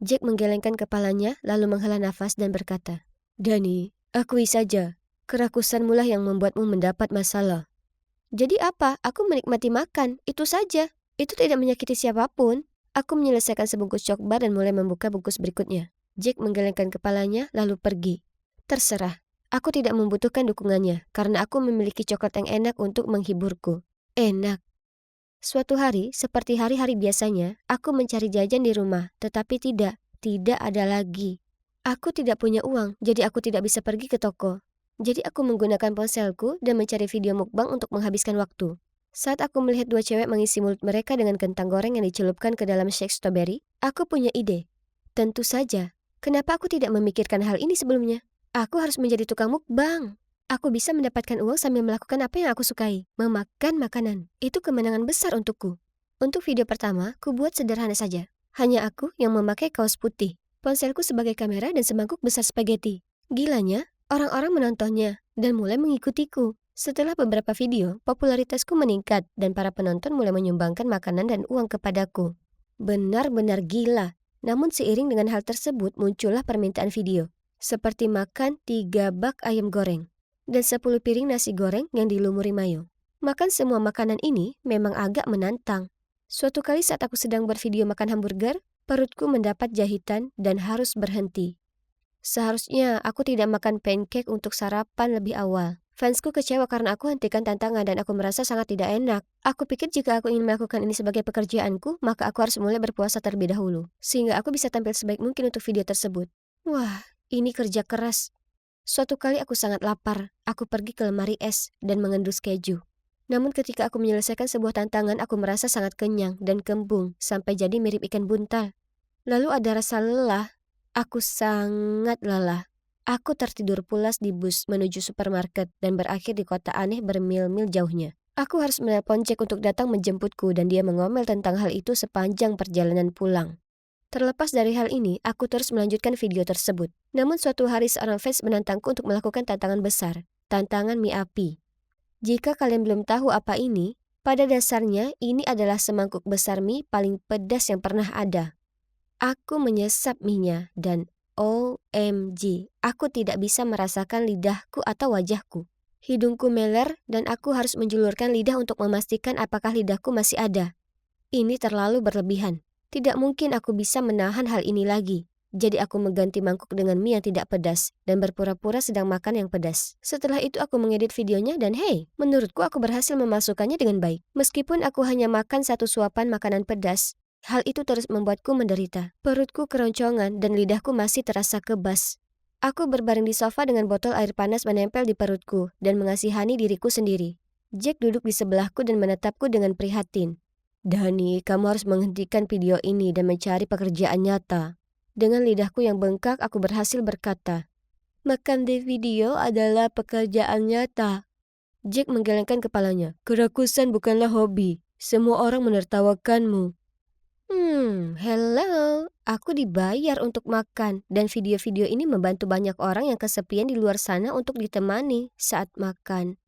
Jack menggelengkan kepalanya lalu menghela nafas dan berkata, Dani, akui saja, kerakusanmu lah yang membuatmu mendapat masalah. Jadi apa? Aku menikmati makan, itu saja. Itu tidak menyakiti siapapun. Aku menyelesaikan sebungkus cokbar dan mulai membuka bungkus berikutnya. Jack menggelengkan kepalanya lalu pergi. Terserah, aku tidak membutuhkan dukungannya karena aku memiliki coklat yang enak untuk menghiburku. Enak. Suatu hari, seperti hari-hari biasanya, aku mencari jajan di rumah, tetapi tidak ada lagi. Aku tidak punya uang, jadi aku tidak bisa pergi ke toko. Jadi aku menggunakan ponselku dan mencari video mukbang untuk menghabiskan waktu. Saat aku melihat dua cewek mengisi mulut mereka dengan kentang goreng yang dicelupkan ke dalam shake strawberry, aku punya ide. Tentu saja, kenapa aku tidak memikirkan hal ini sebelumnya? Aku harus menjadi tukang mukbang. Aku bisa mendapatkan uang sambil melakukan apa yang aku sukai, memakan makanan. Itu kemenangan besar untukku. Untuk video pertama, ku buat sederhana saja. Hanya aku yang memakai kaos putih, ponselku sebagai kamera dan semangkuk besar spaghetti. Gilanya, orang-orang menontonnya dan mulai mengikutiku. Setelah beberapa video, popularitasku meningkat dan para penonton mulai menyumbangkan makanan dan uang kepadaku. Benar-benar gila. Namun seiring dengan hal tersebut muncullah permintaan video. Seperti makan 3 bak ayam goreng dan 10 piring nasi goreng yang dilumuri mayo. Makan semua makanan ini memang agak menantang. Suatu kali saat aku sedang bervideo makan hamburger, perutku mendapat jahitan dan harus berhenti. Seharusnya aku tidak makan pancake untuk sarapan lebih awal. Fansku kecewa karena aku hentikan tantangan dan aku merasa sangat tidak enak. Aku pikir jika aku ingin melakukan ini sebagai pekerjaanku, maka aku harus mulai berpuasa terlebih dahulu, sehingga aku bisa tampil sebaik mungkin untuk video tersebut. Wah, ini kerja keras. Suatu kali aku sangat lapar, aku pergi ke lemari es dan mengendus keju. Namun ketika aku menyelesaikan sebuah tantangan, aku merasa sangat kenyang dan kembung sampai jadi mirip ikan buntal. Lalu ada rasa lelah, aku sangat lelah. Aku tertidur pulas di bus menuju supermarket dan berakhir di kota aneh bermil-mil jauhnya. Aku harus menelpon Jack untuk datang menjemputku dan dia mengomel tentang hal itu sepanjang perjalanan pulang. Terlepas dari hal ini, aku terus melanjutkan video tersebut. Namun suatu hari seorang fans menantangku untuk melakukan tantangan besar, tantangan mie api. Jika kalian belum tahu apa ini, pada dasarnya ini adalah semangkuk besar mie paling pedas yang pernah ada. Aku menyesap mie-nya dan OMG, aku tidak bisa merasakan lidahku atau wajahku. Hidungku meler dan aku harus menjulurkan lidah untuk memastikan apakah lidahku masih ada. Ini terlalu berlebihan. Tidak mungkin aku bisa menahan hal ini lagi. Jadi aku mengganti mangkuk dengan mie yang tidak pedas dan berpura-pura sedang makan yang pedas. Setelah itu aku mengedit videonya dan hey, menurutku aku berhasil memasukkannya dengan baik. Meskipun aku hanya makan 1 suapan makanan pedas, hal itu terus membuatku menderita. Perutku keroncongan dan lidahku masih terasa kebas. Aku berbaring di sofa dengan botol air panas menempel di perutku dan mengasihani diriku sendiri. Jack duduk di sebelahku dan menatapku dengan prihatin. Dani, kamu harus menghentikan video ini dan mencari pekerjaan nyata. Dengan lidahku yang bengkak, aku berhasil berkata, makan di video adalah pekerjaan nyata. Jack menggelengkan kepalanya. Kerakusan bukanlah hobi. Semua orang menertawakanmu. Hello. Aku dibayar untuk makan dan video-video ini membantu banyak orang yang kesepian di luar sana untuk ditemani saat makan.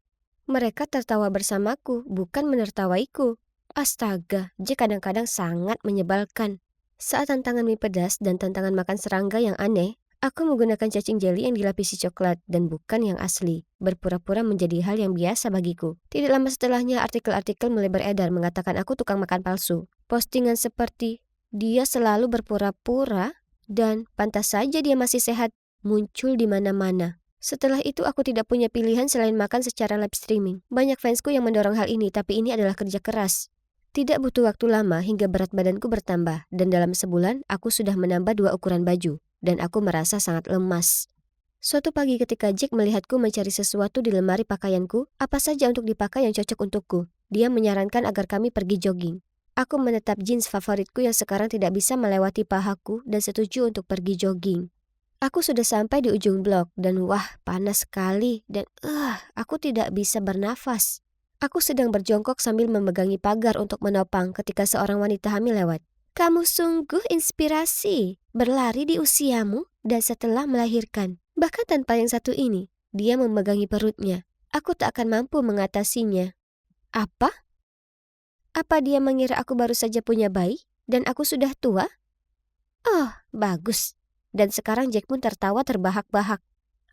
Mereka tertawa bersamaku, bukan menertawaiku. Astaga, Jack kadang-kadang sangat menyebalkan. Saat tantangan mie pedas dan tantangan makan serangga yang aneh, aku menggunakan cacing jeli yang dilapisi coklat dan bukan yang asli, berpura-pura menjadi hal yang biasa bagiku. Tidak lama setelahnya, artikel-artikel mulai beredar mengatakan aku tukang makan palsu. Postingan seperti, dia selalu berpura-pura dan pantas saja dia masih sehat, muncul di mana-mana. Setelah itu aku tidak punya pilihan selain makan secara live streaming. Banyak fansku yang mendorong hal ini, tapi ini adalah kerja keras. Tidak butuh waktu lama hingga berat badanku bertambah dan dalam sebulan aku sudah menambah 2 ukuran baju dan aku merasa sangat lemas. Suatu pagi ketika Jack melihatku mencari sesuatu di lemari pakaianku, apa saja untuk dipakai yang cocok untukku, dia menyarankan agar kami pergi jogging. Aku menetap jeans favoritku yang sekarang tidak bisa melewati pahaku dan setuju untuk pergi jogging. Aku sudah sampai di ujung blok dan wah, panas sekali dan aku tidak bisa bernafas. Aku sedang berjongkok sambil memegangi pagar untuk menopang ketika seorang wanita hamil lewat. Kamu sungguh inspirasi, berlari di usiamu dan setelah melahirkan. Bahkan tanpa yang satu ini, dia memegangi perutnya. Aku tak akan mampu mengatasinya. Apa? Apa dia mengira aku baru saja punya bayi dan aku sudah tua? Oh, bagus. Dan sekarang Jack pun tertawa terbahak-bahak.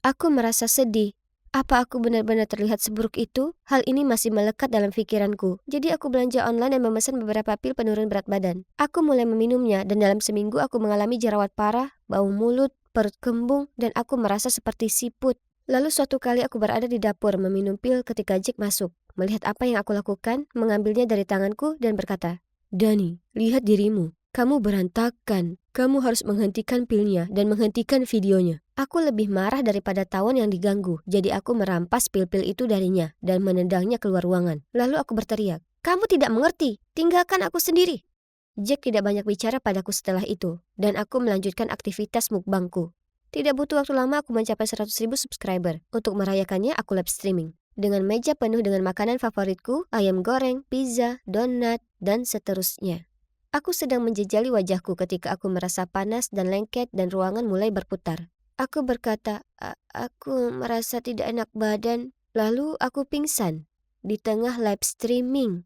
Aku merasa sedih. Apa aku benar-benar terlihat seburuk itu? Hal ini masih melekat dalam pikiranku. Jadi aku belanja online dan memesan beberapa pil penurun berat badan. Aku mulai meminumnya dan dalam seminggu aku mengalami jerawat parah, bau mulut, perut kembung, dan aku merasa seperti siput. Lalu suatu kali aku berada di dapur meminum pil ketika Jack masuk. Melihat apa yang aku lakukan, mengambilnya dari tanganku dan berkata, "Dani, lihat dirimu. Kamu berantakan. Kamu harus menghentikan pilnya dan menghentikan videonya." Aku lebih marah daripada tawon yang diganggu, jadi aku merampas pil-pil itu darinya dan menendangnya keluar ruangan. Lalu aku berteriak, "Kamu tidak mengerti, tinggalkan aku sendiri." Jack tidak banyak bicara padaku setelah itu, dan aku melanjutkan aktivitas mukbangku. Tidak butuh waktu lama aku mencapai 100.000 subscriber. Untuk merayakannya aku live streaming. Dengan meja penuh dengan makanan favoritku, ayam goreng, pizza, donat, dan seterusnya. Aku sedang menjejali wajahku ketika aku merasa panas dan lengket dan ruangan mulai berputar. Aku berkata, aku merasa tidak enak badan, lalu aku pingsan di tengah live streaming.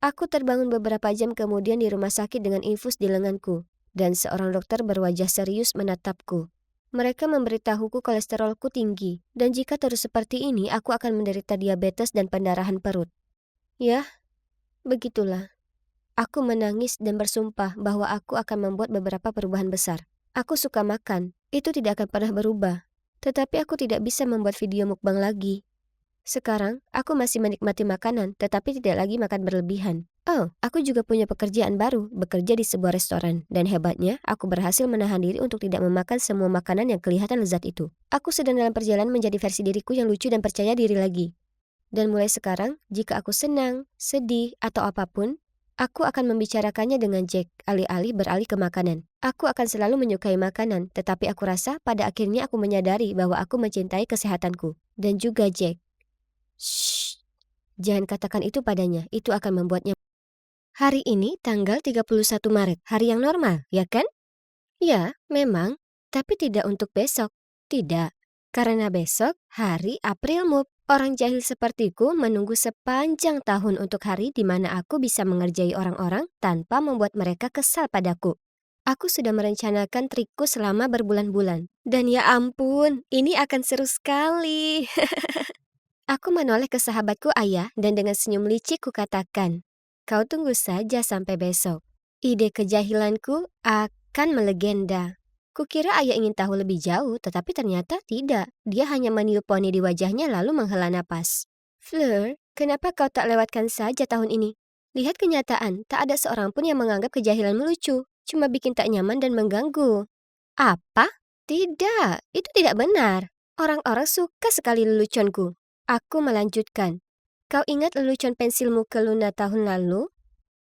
Aku terbangun beberapa jam kemudian di rumah sakit dengan infus di lenganku, dan seorang dokter berwajah serius menatapku. Mereka memberitahuku kolesterolku tinggi, dan jika terus seperti ini aku akan menderita diabetes dan pendarahan perut. Ya, begitulah. Aku menangis dan bersumpah bahwa aku akan membuat beberapa perubahan besar. Aku suka makan, itu tidak akan pernah berubah. Tetapi aku tidak bisa membuat video mukbang lagi. Sekarang, aku masih menikmati makanan, tetapi tidak lagi makan berlebihan. Oh, aku juga punya pekerjaan baru, bekerja di sebuah restoran. Dan hebatnya, aku berhasil menahan diri untuk tidak memakan semua makanan yang kelihatan lezat itu. Aku sedang dalam perjalanan menjadi versi diriku yang lucu dan percaya diri lagi. Dan mulai sekarang, jika aku senang, sedih, atau apapun, aku akan membicarakannya dengan Jack, alih-alih beralih ke makanan. Aku akan selalu menyukai makanan, tetapi aku rasa pada akhirnya aku menyadari bahwa aku mencintai kesehatanku. Dan juga Jack. Shh, jangan katakan itu padanya, itu akan membuatnya. Hari ini tanggal 31 Maret, hari yang normal, ya kan? Ya, memang, tapi tidak untuk besok. Tidak, karena besok hari April Mop. Orang jahil sepertiku menunggu sepanjang tahun untuk hari di mana aku bisa mengerjai orang-orang tanpa membuat mereka kesal padaku. Aku sudah merencanakan trikku selama berbulan-bulan. Dan ya ampun, ini akan seru sekali. Aku menoleh ke sahabatku Ayah dan dengan senyum licik kukatakan, "Kau tunggu saja sampai besok. Ide kejahilanku akan melegenda." Kukira Ayah ingin tahu lebih jauh, tetapi ternyata tidak. Dia hanya meniup poni di wajahnya lalu menghela napas. "Fleur, kenapa kau tak lewatkan saja tahun ini? Lihat kenyataan, tak ada seorang pun yang menganggap kejahilanmu lucu. Cuma bikin tak nyaman dan mengganggu." Apa? Tidak, itu tidak benar. Orang-orang suka sekali leluconku. Aku melanjutkan. Kau ingat lelucon pensilmu ke Luna tahun lalu?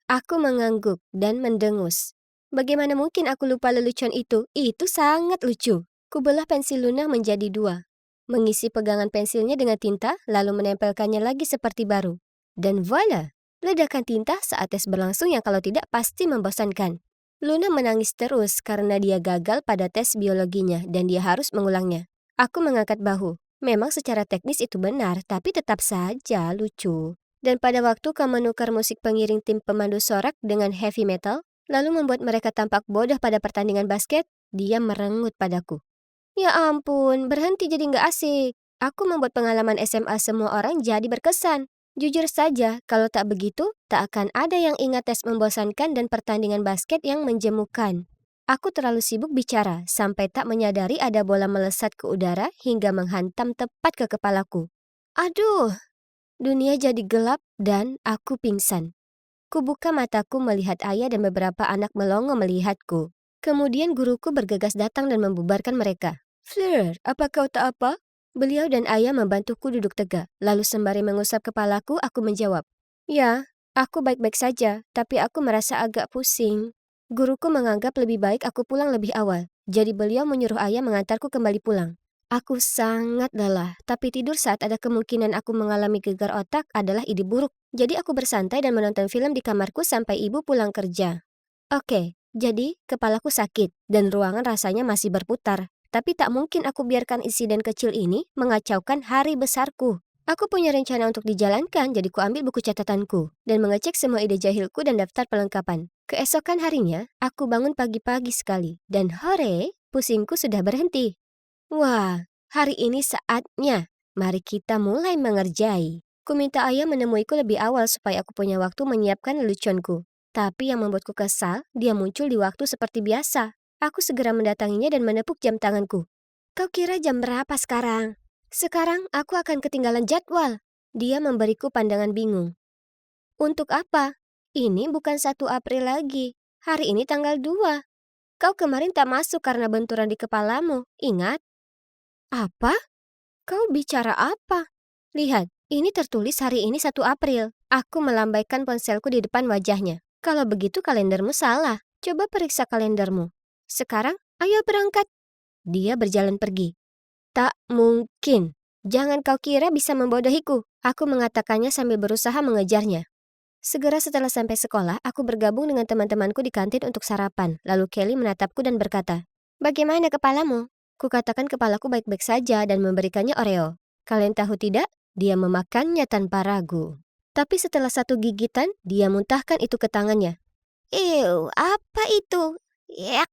Aku mengangguk dan mendengus. Bagaimana mungkin aku lupa lelucon itu? Itu sangat lucu. Kubelah pensil Luna menjadi dua. Mengisi pegangan pensilnya dengan tinta, lalu menempelkannya lagi seperti baru. Dan voila, ledakan tinta saat tes berlangsung yang kalau tidak pasti membosankan. Luna menangis terus karena dia gagal pada tes biologinya dan dia harus mengulangnya. Aku mengangkat bahu. Memang secara teknis itu benar, tapi tetap saja lucu. Dan pada waktu kau menukar musik pengiring tim pemandu sorak dengan heavy metal, lalu membuat mereka tampak bodoh pada pertandingan basket, dia merengut padaku. Ya ampun, berhenti jadi nggak asik. Aku membuat pengalaman SMA semua orang jadi berkesan. Jujur saja, kalau tak begitu, tak akan ada yang ingat tes membosankan dan pertandingan basket yang menjemukan. Aku terlalu sibuk bicara, sampai tak menyadari ada bola melesat ke udara hingga menghantam tepat ke kepalaku. Aduh! Dunia jadi gelap dan aku pingsan. Kubuka mataku melihat Ayah dan beberapa anak melongo melihatku. Kemudian guruku bergegas datang dan membubarkan mereka. Fleur, apa kau tak apa? Beliau dan ayah membantuku duduk tegak. Lalu sembari mengusap kepalaku, aku menjawab. Ya, aku baik-baik saja, tapi aku merasa agak pusing. Guruku menganggap lebih baik aku pulang lebih awal. Jadi beliau menyuruh ayah mengantarku kembali pulang. Aku sangat lelah, tapi tidur saat ada kemungkinan aku mengalami gegar otak adalah ide buruk. Jadi aku bersantai dan menonton film di kamarku sampai ibu pulang kerja. Oke, jadi kepalaku sakit dan ruangan rasanya masih berputar. Tapi tak mungkin aku biarkan insiden kecil ini mengacaukan hari besarku. Aku punya rencana untuk dijalankan, jadi ku ambil buku catatanku dan mengecek semua ide jahilku dan daftar pelengkapan. Keesokan harinya, aku bangun pagi-pagi sekali dan hore, pusingku sudah berhenti. Wah, hari ini saatnya. Mari kita mulai mengerjai. Ku minta ayah menemuiku lebih awal supaya aku punya waktu menyiapkan leluconku. Tapi yang membuatku kesal, dia muncul di waktu seperti biasa. Aku segera mendatanginya dan menepuk jam tanganku. Kau kira jam berapa sekarang? Sekarang aku akan ketinggalan jadwal. Dia memberiku pandangan bingung. Untuk apa? Ini bukan 1 April lagi. Hari ini tanggal 2. Kau kemarin tak masuk karena benturan di kepalamu, ingat? Apa? Kau bicara apa? Lihat, ini tertulis hari ini 1 April. Aku melambaikan ponselku di depan wajahnya. Kalau begitu kalendermu salah. Coba periksa kalendermu. Sekarang, ayo berangkat. Dia berjalan pergi. Tak mungkin. Jangan kau kira bisa membodohiku. Aku mengatakannya sambil berusaha mengejarnya. Segera setelah sampai sekolah, aku bergabung dengan teman-temanku di kantin untuk sarapan. Lalu Kelly menatapku dan berkata, "Bagaimana kepalamu?" Kukatakan kepalaku baik-baik saja dan memberikannya Oreo. Kalian tahu tidak? Dia memakannya tanpa ragu. Tapi setelah 1 gigitan, dia muntahkan itu ke tangannya. Ew, apa itu? Yak.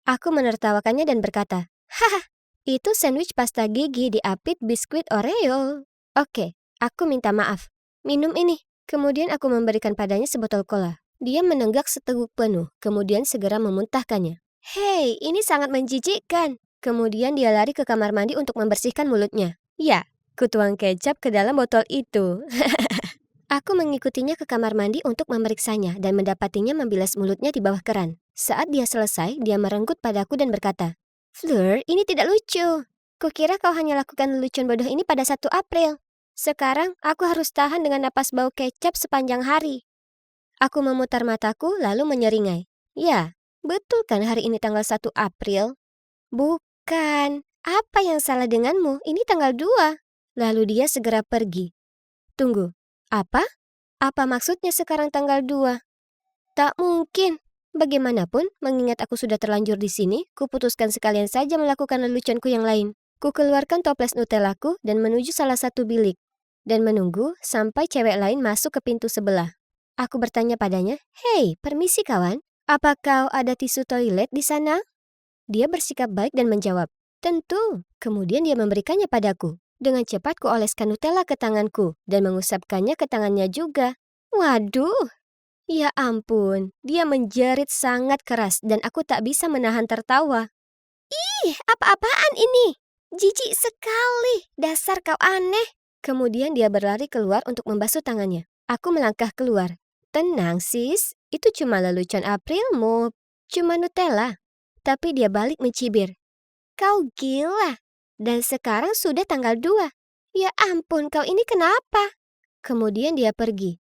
Aku menertawakannya dan berkata, "Haha, itu sandwich pasta gigi diapit biskuit Oreo." Oke, aku minta maaf. Minum ini. Kemudian aku memberikan padanya sebotol cola. Dia menenggak seteguk penuh, kemudian segera memuntahkannya. Hei, ini sangat menjijikkan. Kemudian dia lari ke kamar mandi untuk membersihkan mulutnya. Ya, kutuang kecap ke dalam botol itu. Aku mengikutinya ke kamar mandi untuk memeriksanya dan mendapatinya membilas mulutnya di bawah keran. Saat dia selesai, dia merenggut padaku dan berkata, "Fleur, ini tidak lucu. Kukira kau hanya lakukan lelucon bodoh ini pada 1 April. Sekarang aku harus tahan dengan napas bau kecap sepanjang hari." Aku memutar mataku lalu menyeringai. Ya, betul kan hari ini tanggal 1 April? Bukan. Apa yang salah denganmu? Ini tanggal 2. Lalu dia segera pergi. Tunggu. Apa? Apa maksudnya sekarang tanggal 2? Tak mungkin. Bagaimanapun, mengingat aku sudah terlanjur di sini, kuputuskan sekalian saja melakukan leluconku yang lain. Ku keluarkan toples Nutellaku dan menuju salah satu bilik. Dan menunggu sampai cewek lain masuk ke pintu sebelah. Aku bertanya padanya, "Hei, permisi kawan. Apa kau ada tisu toilet di sana?" Dia bersikap baik dan menjawab, "Tentu." Kemudian dia memberikannya padaku. Dengan cepat kuoleskan Nutella ke tanganku dan mengusapkannya ke tangannya juga. Waduh, ya ampun, dia menjerit sangat keras dan aku tak bisa menahan tertawa. Ih, apa-apaan ini? Jijik sekali, dasar kau aneh. Kemudian dia berlari keluar untuk membasuh tangannya. Aku melangkah keluar. Tenang sis, itu cuma lelucon Aprilmu, cuma Nutella. Tapi dia balik mencibir. Kau gila. Dan sekarang sudah tanggal 2. Ya ampun, kau ini kenapa? Kemudian dia pergi.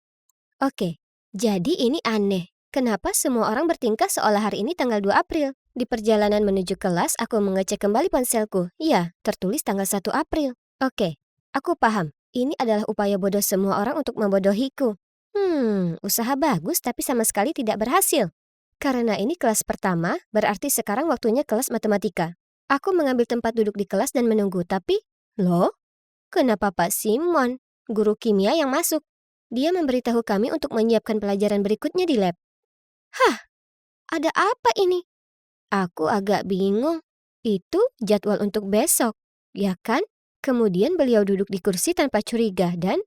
Oke, jadi ini aneh. Kenapa semua orang bertingkah seolah hari ini tanggal 2 April? Di perjalanan menuju kelas, aku mengecek kembali ponselku. Ya, tertulis tanggal 1 April. Oke, aku paham. Ini adalah upaya bodoh semua orang untuk membodohiku. Usaha bagus tapi sama sekali tidak berhasil. Karena ini kelas pertama, berarti sekarang waktunya kelas matematika. Aku mengambil tempat duduk di kelas dan menunggu, tapi, loh, kenapa Pak Simon, guru kimia yang masuk? Dia memberitahu kami untuk menyiapkan pelajaran berikutnya di lab. Hah, ada apa ini? Aku agak bingung. Itu jadwal untuk besok, ya kan? Kemudian beliau duduk di kursi tanpa curiga dan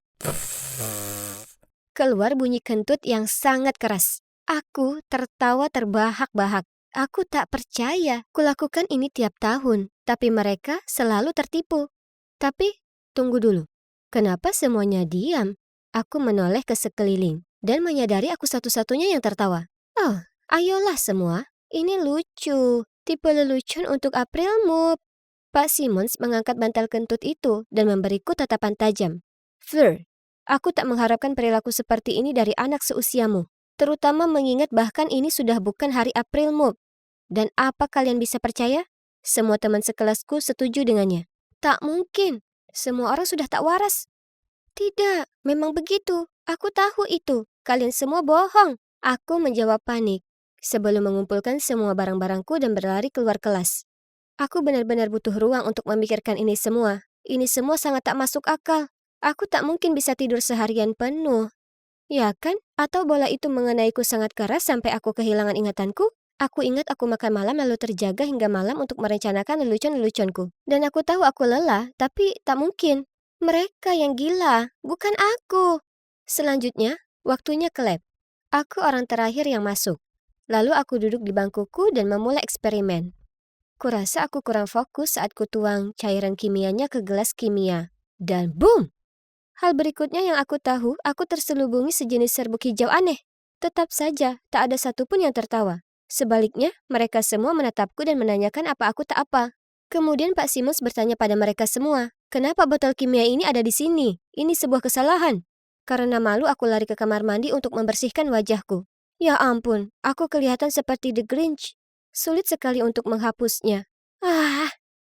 keluar bunyi kentut yang sangat keras. Aku tertawa terbahak-bahak. Aku tak percaya. Kulakukan ini tiap tahun, tapi mereka selalu tertipu. Tapi, tunggu dulu. Kenapa semuanya diam? Aku menoleh ke sekeliling dan menyadari aku satu-satunya yang tertawa. Oh, ayolah semua. Ini lucu. Tipe lelucon untuk Aprilmu. Pak Simmons mengangkat bantal kentut itu dan memberiku tatapan tajam. Fleur, aku tak mengharapkan perilaku seperti ini dari anak seusiamu. Terutama mengingat bahkan ini sudah bukan hari April Mop. Dan apa kalian bisa percaya? Semua teman sekelasku setuju dengannya. Tak mungkin. Semua orang sudah tak waras. Tidak, memang begitu. Aku tahu itu. Kalian semua bohong. Aku menjawab panik sebelum mengumpulkan semua barang-barangku dan berlari keluar kelas. Aku benar-benar butuh ruang untuk memikirkan ini semua. Ini semua sangat tak masuk akal. Aku tak mungkin bisa tidur seharian penuh. Ya kan? Atau bola itu mengenaiku sangat keras sampai aku kehilangan ingatanku? Aku ingat aku makan malam lalu terjaga hingga malam untuk merencanakan lelucon-leluconku. Dan aku tahu aku lelah, tapi tak mungkin. Mereka yang gila, bukan aku. Selanjutnya, waktunya ke lab. Aku orang terakhir yang masuk. Lalu aku duduk di bangkuku dan memulai eksperimen. Kurasa aku kurang fokus saat kutuang cairan kimianya ke gelas kimia. Dan boom! Hal berikutnya yang aku tahu, aku terselubungi sejenis serbuk hijau aneh. Tetap saja, tak ada satupun yang tertawa. Sebaliknya, mereka semua menatapku dan menanyakan apa aku tak apa. Kemudian Pak Simmons bertanya pada mereka semua, kenapa botol kimia ini ada di sini? Ini sebuah kesalahan. Karena malu aku lari ke kamar mandi untuk membersihkan wajahku. Ya ampun, aku kelihatan seperti The Grinch. Sulit sekali untuk menghapusnya.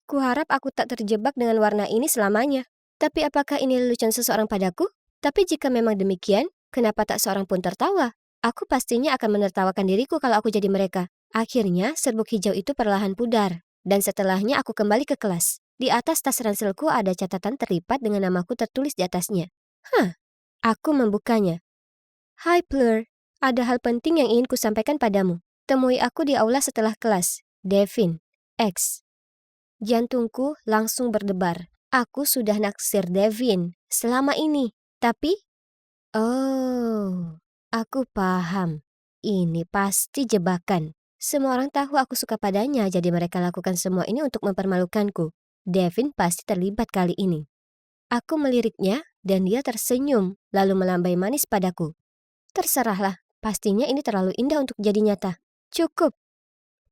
Kuharap aku tak terjebak dengan warna ini selamanya. Tapi apakah ini lelucon seseorang padaku? Tapi jika memang demikian, kenapa tak seorang pun tertawa? Aku pastinya akan menertawakan diriku kalau aku jadi mereka. Akhirnya, serbuk hijau itu perlahan pudar. Dan setelahnya aku kembali ke kelas. Di atas tas ranselku ada catatan terlipat dengan namaku tertulis di atasnya. Aku membukanya. Hai Fleur, ada hal penting yang ingin kusampaikan padamu. Temui aku di aula setelah kelas. Devin, X. Jantungku langsung berdebar. Aku sudah naksir Devin selama ini. Tapi, aku paham. Ini pasti jebakan. Semua orang tahu aku suka padanya, jadi mereka lakukan semua ini untuk mempermalukanku. Devin pasti terlibat kali ini. Aku meliriknya dan dia tersenyum, lalu melambai manis padaku. Terserahlah, pastinya ini terlalu indah untuk jadi nyata. Cukup.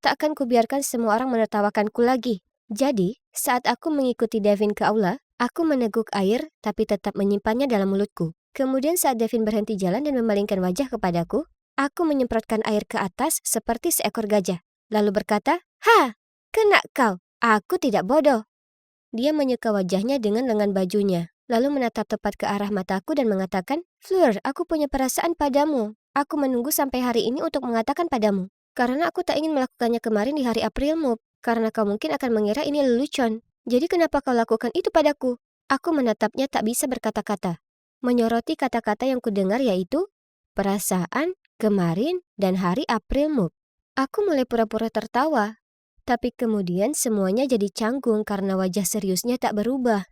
Tak akan kubiarkan semua orang menertawakanku lagi. Jadi, saat aku mengikuti Devin ke aula, aku meneguk air tapi tetap menyimpannya dalam mulutku. Kemudian saat Devin berhenti jalan dan memalingkan wajah kepadaku, aku menyemprotkan air ke atas seperti seekor gajah. Lalu berkata, kena kau, aku tidak bodoh. Dia menyeka wajahnya dengan lengan bajunya, lalu menatap tepat ke arah mataku dan mengatakan, Fleur, aku punya perasaan padamu. Aku menunggu sampai hari ini untuk mengatakan padamu. Karena aku tak ingin melakukannya kemarin di hari April Mop. Karena kau mungkin akan mengira ini lelucon. Jadi kenapa kau lakukan itu padaku? Aku menatapnya tak bisa berkata-kata. Menyoroti kata-kata yang kudengar yaitu perasaan, kemarin, dan hari April Mop. Aku mulai pura-pura tertawa. Tapi kemudian semuanya jadi canggung karena wajah seriusnya tak berubah.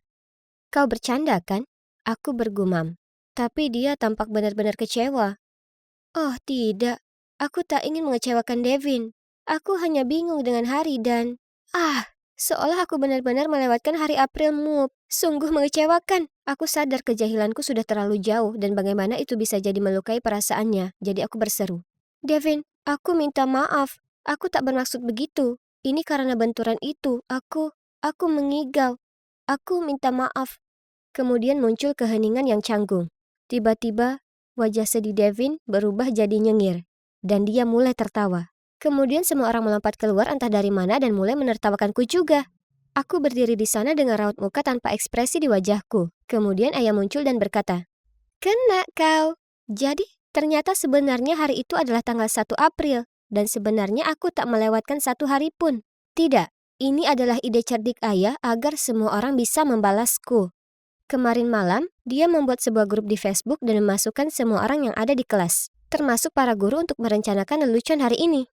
Kau bercanda kan? Aku bergumam. Tapi dia tampak benar-benar kecewa. Oh tidak, aku tak ingin mengecewakan Devin. Aku hanya bingung dengan hari dan... seolah aku benar-benar melewatkan hari April Mop. Sungguh mengecewakan. Aku sadar kejahilanku sudah terlalu jauh dan bagaimana itu bisa jadi melukai perasaannya. Jadi aku berseru. Devin, aku minta maaf. Aku tak bermaksud begitu. Ini karena benturan itu. Aku mengigau. Aku minta maaf. Kemudian muncul keheningan yang canggung. Tiba-tiba, wajah sedih Devin berubah jadi nyengir. Dan dia mulai tertawa. Kemudian semua orang melompat keluar entah dari mana dan mulai menertawakanku juga. Aku berdiri di sana dengan raut muka tanpa ekspresi di wajahku. Kemudian ayah muncul dan berkata, kena kau. Jadi, ternyata sebenarnya hari itu adalah tanggal 1 April. Dan sebenarnya aku tak melewatkan satu hari pun. Tidak, ini adalah ide cerdik ayah agar semua orang bisa membalasku. Kemarin malam, dia membuat sebuah grup di Facebook dan memasukkan semua orang yang ada di kelas, termasuk para guru untuk merencanakan lelucon hari ini.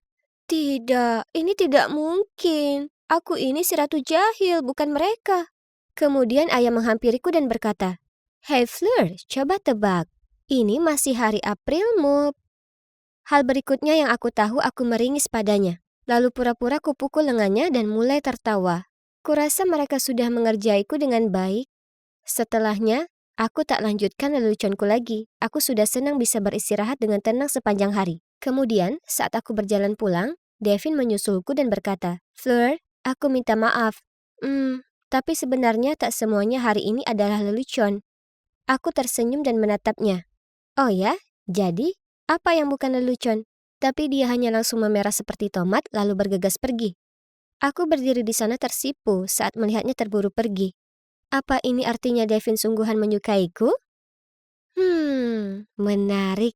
Tidak, ini tidak mungkin. Aku ini si Ratu Jahil, bukan mereka. Kemudian ayah menghampiriku dan berkata, Hey Fleur, coba tebak. Ini masih hari April Mop. Hal berikutnya yang aku tahu, aku meringis padanya. Lalu pura-pura kupukul lengannya dan mulai tertawa. Kurasa mereka sudah mengerjaiku dengan baik. Setelahnya, aku tak lanjutkan leluconku lagi. Aku sudah senang bisa beristirahat dengan tenang sepanjang hari. Kemudian, saat aku berjalan pulang, Devin menyusulku dan berkata, Fleur, aku minta maaf. Tapi sebenarnya tak semuanya hari ini adalah lelucon. Aku tersenyum dan menatapnya. Oh ya? Jadi, apa yang bukan lelucon? Tapi dia hanya langsung memerah seperti tomat lalu bergegas pergi. Aku berdiri di sana tersipu saat melihatnya terburu pergi. Apa ini artinya Devin sungguhan menyukaiku? Menarik.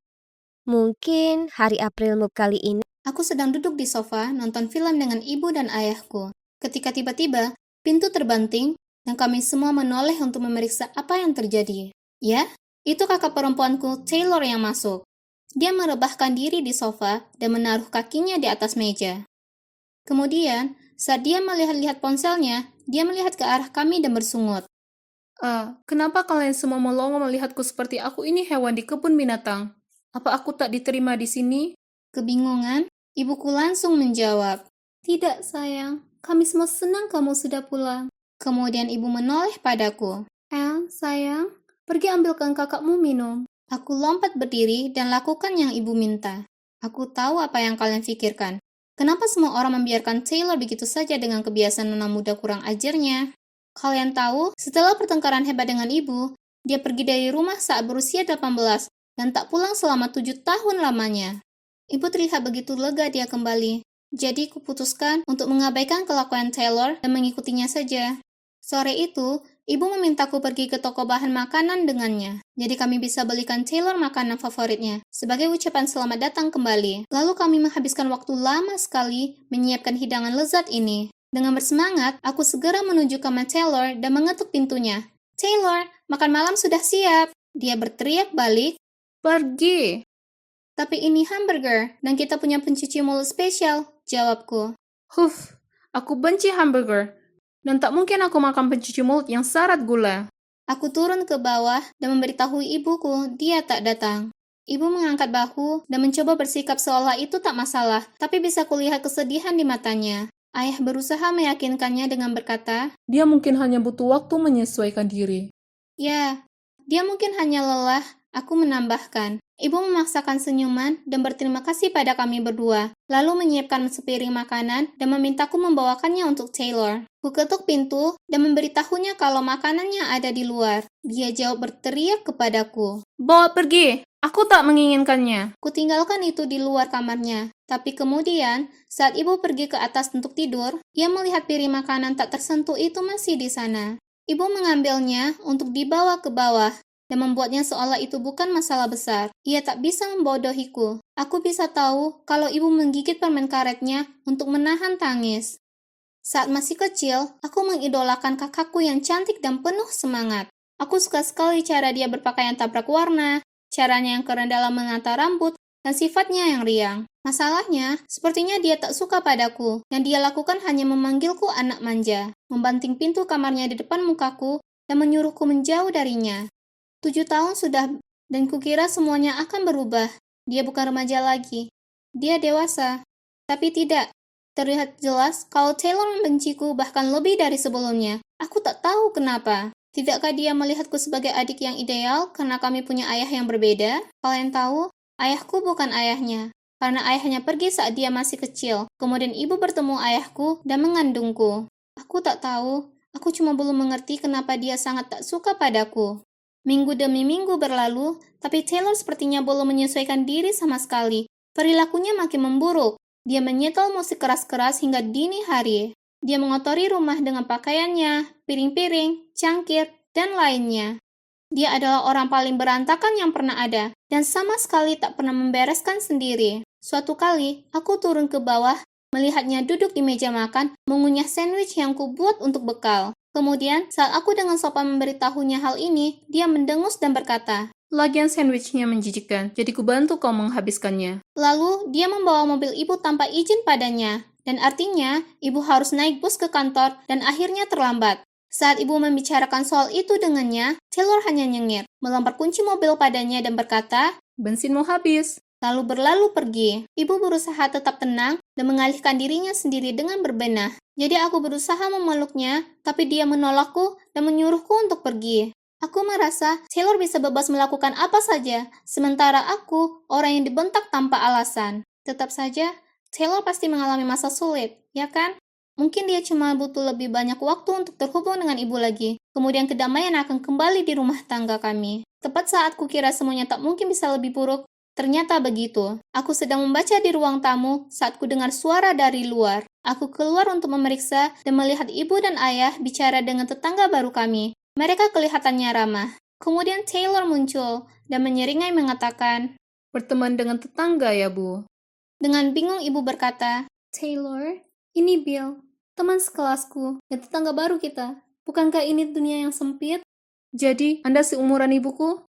Mungkin hari Aprilmu kali ini. Aku sedang duduk di sofa nonton film dengan ibu dan ayahku. Ketika tiba-tiba, pintu terbanting dan kami semua menoleh untuk memeriksa apa yang terjadi. Ya, itu kakak perempuanku Taylor yang masuk. Dia merebahkan diri di sofa dan menaruh kakinya di atas meja. Kemudian, saat dia melihat-lihat ponselnya, dia melihat ke arah kami dan bersungut. Kenapa kalian semua melongo melihatku seperti aku ini hewan di kebun binatang? Apa aku tak diterima di sini? Kebingungan, ibuku langsung menjawab, "Tidak sayang, kami semua senang kamu sudah pulang." Kemudian ibu menoleh padaku. Sayang, pergi ambilkan kakakmu minum." Aku lompat berdiri dan lakukan yang ibu minta. Aku tahu apa yang kalian pikirkan. Kenapa semua orang membiarkan Taylor begitu saja dengan kebiasaan anak muda kurang ajarnya? Kalian tahu, setelah pertengkaran hebat dengan ibu, dia pergi dari rumah saat berusia 18 dan tak pulang selama 7 tahun lamanya. Ibu terlihat begitu lega dia kembali. Jadi kuputuskan untuk mengabaikan kelakuan Taylor dan mengikutinya saja. Sore itu, ibu memintaku pergi ke toko bahan makanan dengannya. Jadi kami bisa belikan Taylor makanan favoritnya sebagai ucapan selamat datang kembali. Lalu kami menghabiskan waktu lama sekali menyiapkan hidangan lezat ini. Dengan bersemangat, aku segera menuju kamar Taylor dan mengetuk pintunya. "Taylor, makan malam sudah siap." Dia berteriak balik. "Pergi." "Tapi ini hamburger, dan kita punya pencuci mulut spesial," jawabku. Aku benci hamburger, dan tak mungkin aku makan pencuci mulut yang syarat gula." Aku turun ke bawah dan memberitahu ibuku dia tak datang. Ibu mengangkat bahu dan mencoba bersikap seolah itu tak masalah, tapi bisa kulihat kesedihan di matanya. Ayah berusaha meyakinkannya dengan berkata, "Dia mungkin hanya butuh waktu menyesuaikan diri." "Ya, dia mungkin hanya lelah," aku menambahkan. Ibu memaksakan senyuman dan berterima kasih pada kami berdua, lalu menyiapkan sepiring makanan dan memintaku membawakannya untuk Taylor. Ku ketuk pintu dan memberitahunya kalau makanannya ada di luar. Dia jawab berteriak kepadaku, "Bawa pergi, aku tak menginginkannya." Ku tinggalkan itu di luar kamarnya. Tapi kemudian, saat ibu pergi ke atas untuk tidur, ia melihat piring makanan tak tersentuh itu masih di sana. Ibu mengambilnya untuk dibawa ke bawah dan membuatnya seolah itu bukan masalah besar. Ia tak bisa membodohiku. Aku bisa tahu kalau ibu menggigit permen karetnya untuk menahan tangis. Saat masih kecil, aku mengidolakan kakakku yang cantik dan penuh semangat. Aku suka sekali cara dia berpakaian tabrak warna, caranya yang keren dalam menata rambut, dan sifatnya yang riang. Masalahnya, sepertinya dia tak suka padaku. Yang dia lakukan hanya memanggilku anak manja, membanting pintu kamarnya di depan mukaku, dan menyuruhku menjauh darinya. 7 tahun sudah, dan kukira semuanya akan berubah. Dia bukan remaja lagi. Dia dewasa. Tapi tidak. Terlihat jelas kalau Taylor membenciku bahkan lebih dari sebelumnya. Aku tak tahu kenapa. Tidakkah dia melihatku sebagai adik yang ideal karena kami punya ayah yang berbeda? Kalian tahu, ayahku bukan ayahnya. Karena ayahnya pergi saat dia masih kecil. Kemudian ibu bertemu ayahku dan mengandungku. Aku tak tahu. Aku cuma belum mengerti kenapa dia sangat tak suka padaku. Minggu demi minggu berlalu, tapi Taylor sepertinya belum menyesuaikan diri sama sekali. Perilakunya makin memburuk. Dia menyetel musik keras-keras hingga dini hari. Dia mengotori rumah dengan pakaiannya, piring-piring, cangkir, dan lainnya. Dia adalah orang paling berantakan yang pernah ada, dan sama sekali tak pernah membereskan sendiri. Suatu kali, aku turun ke bawah, melihatnya duduk di meja makan, mengunyah sandwich yang kubuat untuk bekal. Kemudian, saat aku dengan sopan memberitahunya hal ini, dia mendengus dan berkata, "Lagian sandwichnya menjijikkan, jadi kubantu kau menghabiskannya." Lalu, dia membawa mobil ibu tanpa izin padanya, dan artinya, ibu harus naik bus ke kantor dan akhirnya terlambat. Saat ibu membicarakan soal itu dengannya, Taylor hanya nyengir, melempar kunci mobil padanya dan berkata, "Bensinmu habis." Lalu berlalu pergi. Ibu berusaha tetap tenang dan mengalihkan dirinya sendiri dengan berbenah. Jadi aku berusaha memeluknya, tapi dia menolakku dan menyuruhku untuk pergi. Aku merasa Taylor bisa bebas melakukan apa saja, sementara aku orang yang dibentak tanpa alasan. Tetap saja, Taylor pasti mengalami masa sulit, ya kan? Mungkin dia cuma butuh lebih banyak waktu untuk terhubung dengan ibu lagi. Kemudian kedamaian akan kembali di rumah tangga kami. Tepat saat kukira semuanya tak mungkin bisa lebih buruk, ternyata begitu. Aku sedang membaca di ruang tamu saat ku dengar suara dari luar. Aku keluar untuk memeriksa dan melihat ibu dan ayah bicara dengan tetangga baru kami. Mereka kelihatannya ramah. Kemudian Taylor muncul dan menyeringai mengatakan, Berteman dengan tetangga ya, Bu? dengan bingung ibu berkata, Taylor, ini Bill, teman sekelasku dan tetangga baru kita. Bukankah ini dunia yang sempit? Jadi, Anda seumuran ibuku?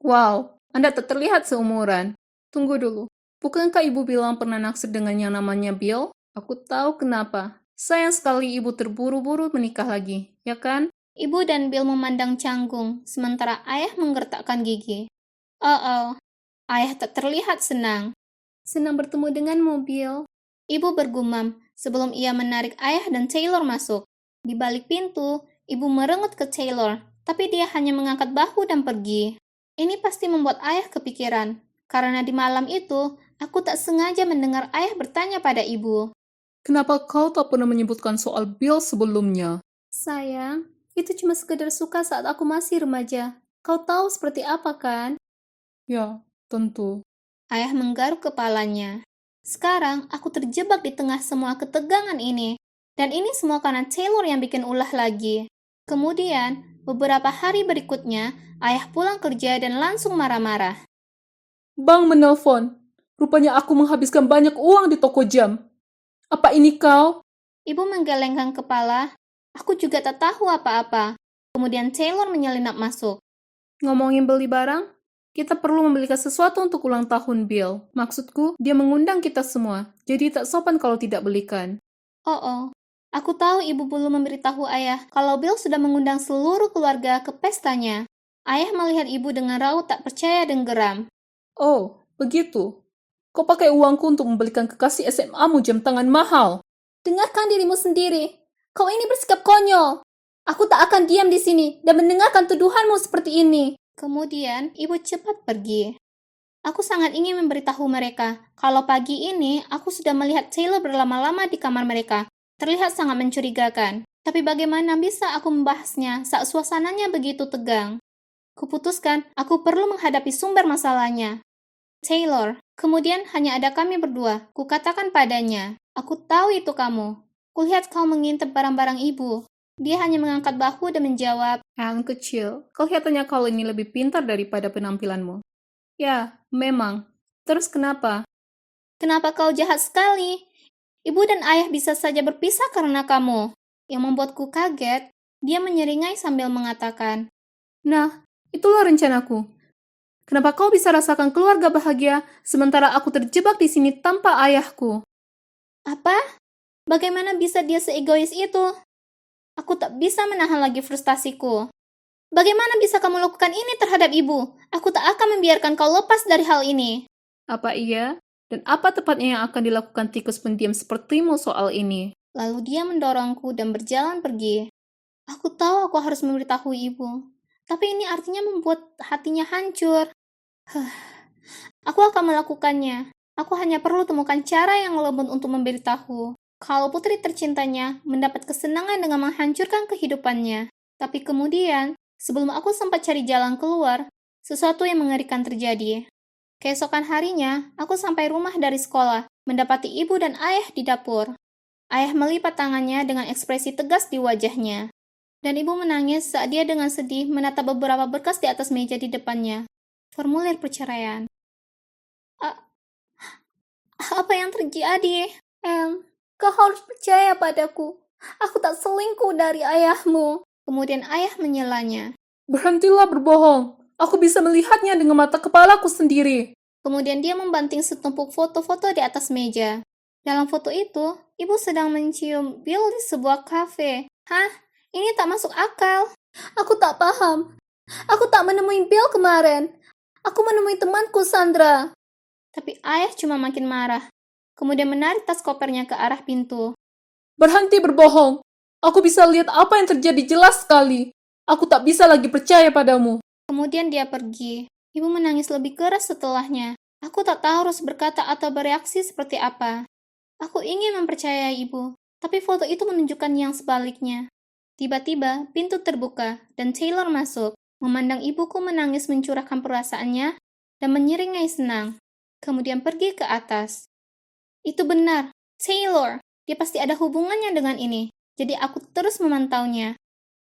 Wow, Anda tak terlihat seumuran. Tunggu dulu. Bukankah ibu bilang pernah naksir dengan yang namanya Bill? Aku tahu kenapa. Sayang sekali ibu terburu-buru menikah lagi, ya kan? Ibu dan Bill memandang canggung, sementara ayah menggertakkan gigi. Oh, ayah tak terlihat senang. Senang bertemu denganmu, Bill. Ibu bergumam sebelum ia menarik ayah dan Taylor masuk. Di balik pintu, ibu merengut ke Taylor, tapi dia hanya mengangkat bahu dan pergi. Ini pasti membuat ayah kepikiran, karena di malam itu, aku tak sengaja mendengar ayah bertanya pada ibu. Kenapa kau tak pernah menyebutkan soal Bill sebelumnya? Sayang, itu cuma sekedar suka saat aku masih remaja. Kau tahu seperti apa kan? Ya, tentu. Ayah menggaruk kepalanya. Sekarang aku terjebak di tengah semua ketegangan ini. Dan ini semua karena Taylor yang bikin ulah lagi. Kemudian, beberapa hari berikutnya, ayah pulang kerja dan langsung marah-marah. Bang menelpon. Rupanya aku menghabiskan banyak uang di toko jam. Apa ini kau? Ibu menggelengkan kepala. Aku juga tak tahu apa-apa. Kemudian Taylor menyelinap masuk. Ngomongin beli barang? Kita perlu membelikan sesuatu untuk ulang tahun Bill. Maksudku, dia mengundang kita semua. Jadi tak sopan kalau tidak belikan. Oh. Aku tahu ibu belum memberitahu ayah kalau Bill sudah mengundang seluruh keluarga ke pestanya. Ayah melihat ibu dengan raut tak percaya dan geram. Oh, begitu. Kau pakai uangku untuk membelikan kekasih SMA-mu jam tangan mahal. Dengarkan dirimu sendiri. Kau ini bersikap konyol. Aku tak akan diam di sini dan mendengarkan tuduhanmu seperti ini. Kemudian, ibu cepat pergi. Aku sangat ingin memberitahu mereka kalau pagi ini aku sudah melihat Taylor berlama-lama di kamar mereka. Terlihat sangat mencurigakan. Tapi bagaimana bisa aku membahasnya saat suasananya begitu tegang? Kuputuskan aku perlu menghadapi sumber masalahnya. Taylor, kemudian hanya ada kami berdua. Kukatakan padanya, aku tahu itu kamu. Kulihat kau mengintip barang-barang ibu. Dia hanya mengangkat bahu dan menjawab, Yang kecil, kelihatannya kau ini lebih pintar daripada penampilanmu. Ya, memang. Terus kenapa? kenapa kau jahat sekali? Ibu dan ayah bisa saja berpisah karena kamu. Yang membuatku kaget, dia menyeringai sambil mengatakan, Nah, itulah rencanaku. Kenapa kau bisa rasakan keluarga bahagia, sementara aku terjebak di sini tanpa ayahku? apa? Bagaimana bisa dia seegois itu? Aku tak bisa menahan lagi frustasiku. Bagaimana bisa kamu lakukan ini terhadap ibu? Aku tak akan membiarkan kau lepas dari hal ini. Apa iya? Dan apa tepatnya yang akan dilakukan tikus pendiam sepertimu soal ini? Lalu dia mendorongku dan berjalan pergi. Aku tahu aku harus memberitahu ibu. Tapi ini artinya membuat hatinya hancur. Aku akan melakukannya. Aku hanya perlu temukan cara yang lembut untuk memberitahu. Kalau putri tercintanya mendapat kesenangan dengan menghancurkan kehidupannya. Tapi kemudian, sebelum aku sempat cari jalan keluar, sesuatu yang mengerikan terjadi. Keesokan harinya, aku sampai rumah dari sekolah, mendapati ibu dan ayah di dapur. Ayah melipat tangannya dengan ekspresi tegas di wajahnya. Dan ibu menangis saat dia dengan sedih menatap beberapa berkas di atas meja di depannya. Formulir perceraian. Apa yang terjadi? Kau harus percaya padaku. Aku tak selingkuh dari ayahmu. Kemudian ayah menyelanya. Berhentilah berbohong. Aku bisa melihatnya dengan mata kepalaku sendiri. Kemudian dia membanting setumpuk foto-foto di atas meja. Dalam foto itu, ibu sedang mencium Bill di sebuah kafe. Hah? Ini tak masuk akal. Aku tak paham. Aku tak menemui Bill kemarin. Aku menemui temanku Sandra. Tapi ayah cuma makin marah. Kemudian menarik tas kopernya ke arah pintu. Berhenti berbohong. Aku bisa lihat apa yang terjadi jelas sekali. Aku tak bisa lagi percaya padamu. Kemudian dia pergi. Ibu menangis lebih keras setelahnya. Aku tak tahu harus berkata atau bereaksi seperti apa. Aku ingin mempercayai ibu, Tapi foto itu menunjukkan yang sebaliknya. Tiba-tiba, pintu terbuka dan Taylor masuk, memandang ibuku menangis mencurahkan perasaannya dan menyeringai senang. Kemudian pergi ke atas. Itu benar, Taylor. Dia pasti ada hubungannya dengan ini. Jadi aku terus memantaunya.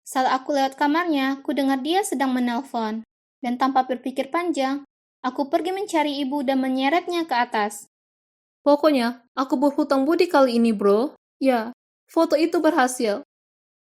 Saat aku lewat kamarnya, aku dengar dia sedang menelpon. Dan tanpa berpikir panjang, aku pergi mencari ibu dan menyeretnya ke atas. Pokoknya, aku berhutang budi kali ini, bro. Ya, foto itu berhasil.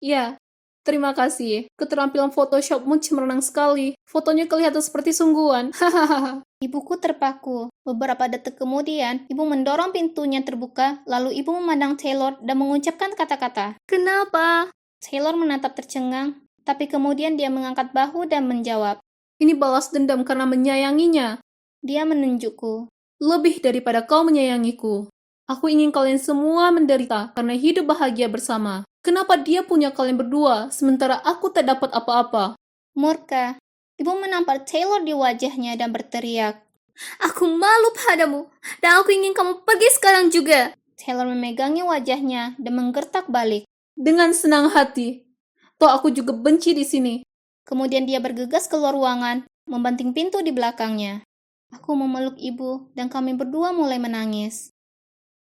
Ya, terima kasih. Keterampilan Photoshopmu cemerlang sekali. Fotonya kelihatan seperti sungguhan. Hahaha. Ibuku terpaku. Beberapa detik kemudian, ibu mendorong pintunya terbuka, lalu ibu memandang Taylor dan mengucapkan kata-kata. Kenapa? Taylor menatap tercengang, tapi kemudian dia mengangkat bahu dan menjawab. Ini balas dendam karena menyayanginya. Dia menunjukku. Lebih daripada kau menyayangiku. Aku ingin kalian semua menderita karena hidup bahagia bersama. Kenapa dia punya kalian berdua, sementara aku tak dapat apa-apa? Murka. Ibu menampar Taylor di wajahnya dan berteriak. Aku malu padamu, dan aku ingin kamu pergi sekarang juga. Taylor memegangi wajahnya dan menggertak balik. Dengan senang hati. Toh aku juga benci di sini. Kemudian dia bergegas keluar ruangan, membanting pintu di belakangnya. Aku memeluk ibu, dan kami berdua mulai menangis.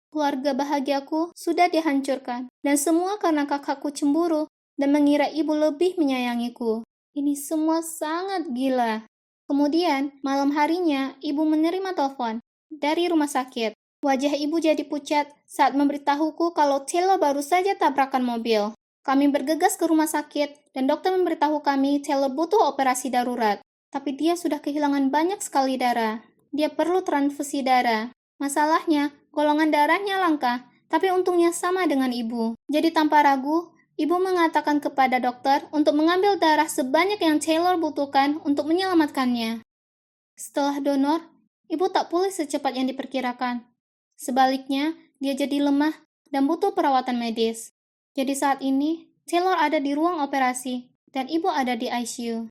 Keluarga bahagiaku sudah dihancurkan, dan semua karena kakakku cemburu dan mengira ibu lebih menyayangiku. Ini semua sangat gila. Kemudian, malam harinya, ibu menerima telepon dari rumah sakit. Wajah ibu jadi pucat saat memberitahuku kalau Taylor baru saja tabrakan mobil. Kami bergegas ke rumah sakit, dan dokter memberitahu kami Taylor butuh operasi darurat. Tapi dia sudah kehilangan banyak sekali darah. Dia perlu transfusi darah. Masalahnya, golongan darahnya langka, tapi untungnya sama dengan ibu. Jadi tanpa ragu, ibu mengatakan kepada dokter untuk mengambil darah sebanyak yang Taylor butuhkan untuk menyelamatkannya. Setelah donor, ibu tak pulih secepat yang diperkirakan. Sebaliknya, dia jadi lemah dan butuh perawatan medis. Jadi saat ini, Taylor ada di ruang operasi, dan ibu ada di ICU.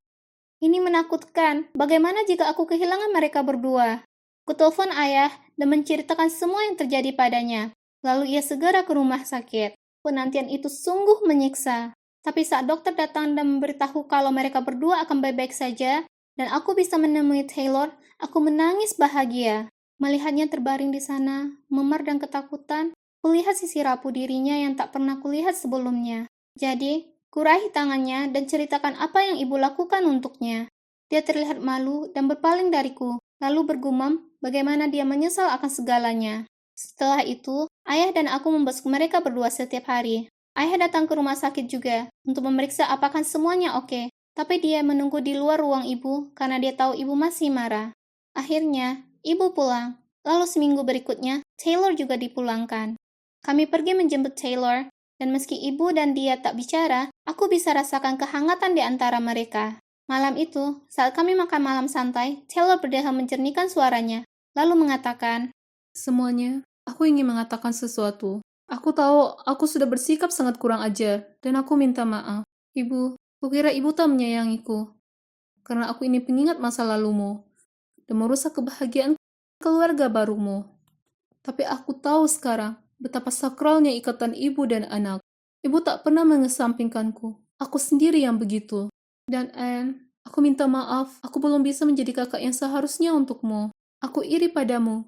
Ini menakutkan. Bagaimana jika aku kehilangan mereka berdua? Kutelepon ayah dan menceritakan semua yang terjadi padanya. Lalu ia segera ke rumah sakit. Penantian itu sungguh menyiksa. Tapi saat dokter datang dan memberitahu kalau mereka berdua akan baik-baik saja, dan aku bisa menemui Taylor, aku menangis bahagia. Melihatnya terbaring di sana, memar dan ketakutan, kulihat sisi rapuh dirinya yang tak pernah kulihat sebelumnya. Jadi, kuraih tangannya dan ceritakan apa yang ibu lakukan untuknya. Dia terlihat malu dan berpaling dariku, lalu bergumam bagaimana dia menyesal akan segalanya. Setelah itu, ayah dan aku membesuk mereka berdua setiap hari. Ayah datang ke rumah sakit juga untuk memeriksa apakah semuanya oke, tapi dia menunggu di luar ruang ibu karena dia tahu ibu masih marah. Akhirnya, ibu pulang. Lalu seminggu berikutnya, Taylor juga dipulangkan. Kami pergi menjemput Taylor, dan meski ibu dan dia tak bicara, aku bisa rasakan kehangatan di antara mereka. Malam itu, saat kami makan malam santai, Taylor berdeham menjernihkan suaranya, lalu mengatakan, Semuanya, aku ingin mengatakan sesuatu. Aku tahu aku sudah bersikap sangat kurang ajar, dan aku minta maaf. Ibu, kukira ibu tak menyayangiku. Karena aku ini pengingat masa lalumu, dan merusak kebahagiaan keluarga barumu. Tapi aku tahu sekarang, betapa sakralnya ikatan ibu dan anak. Ibu tak pernah mengesampingkanku. Aku sendiri yang begitu. Dan Anne, aku minta maaf. Aku belum bisa menjadi kakak yang seharusnya untukmu. Aku iri padamu.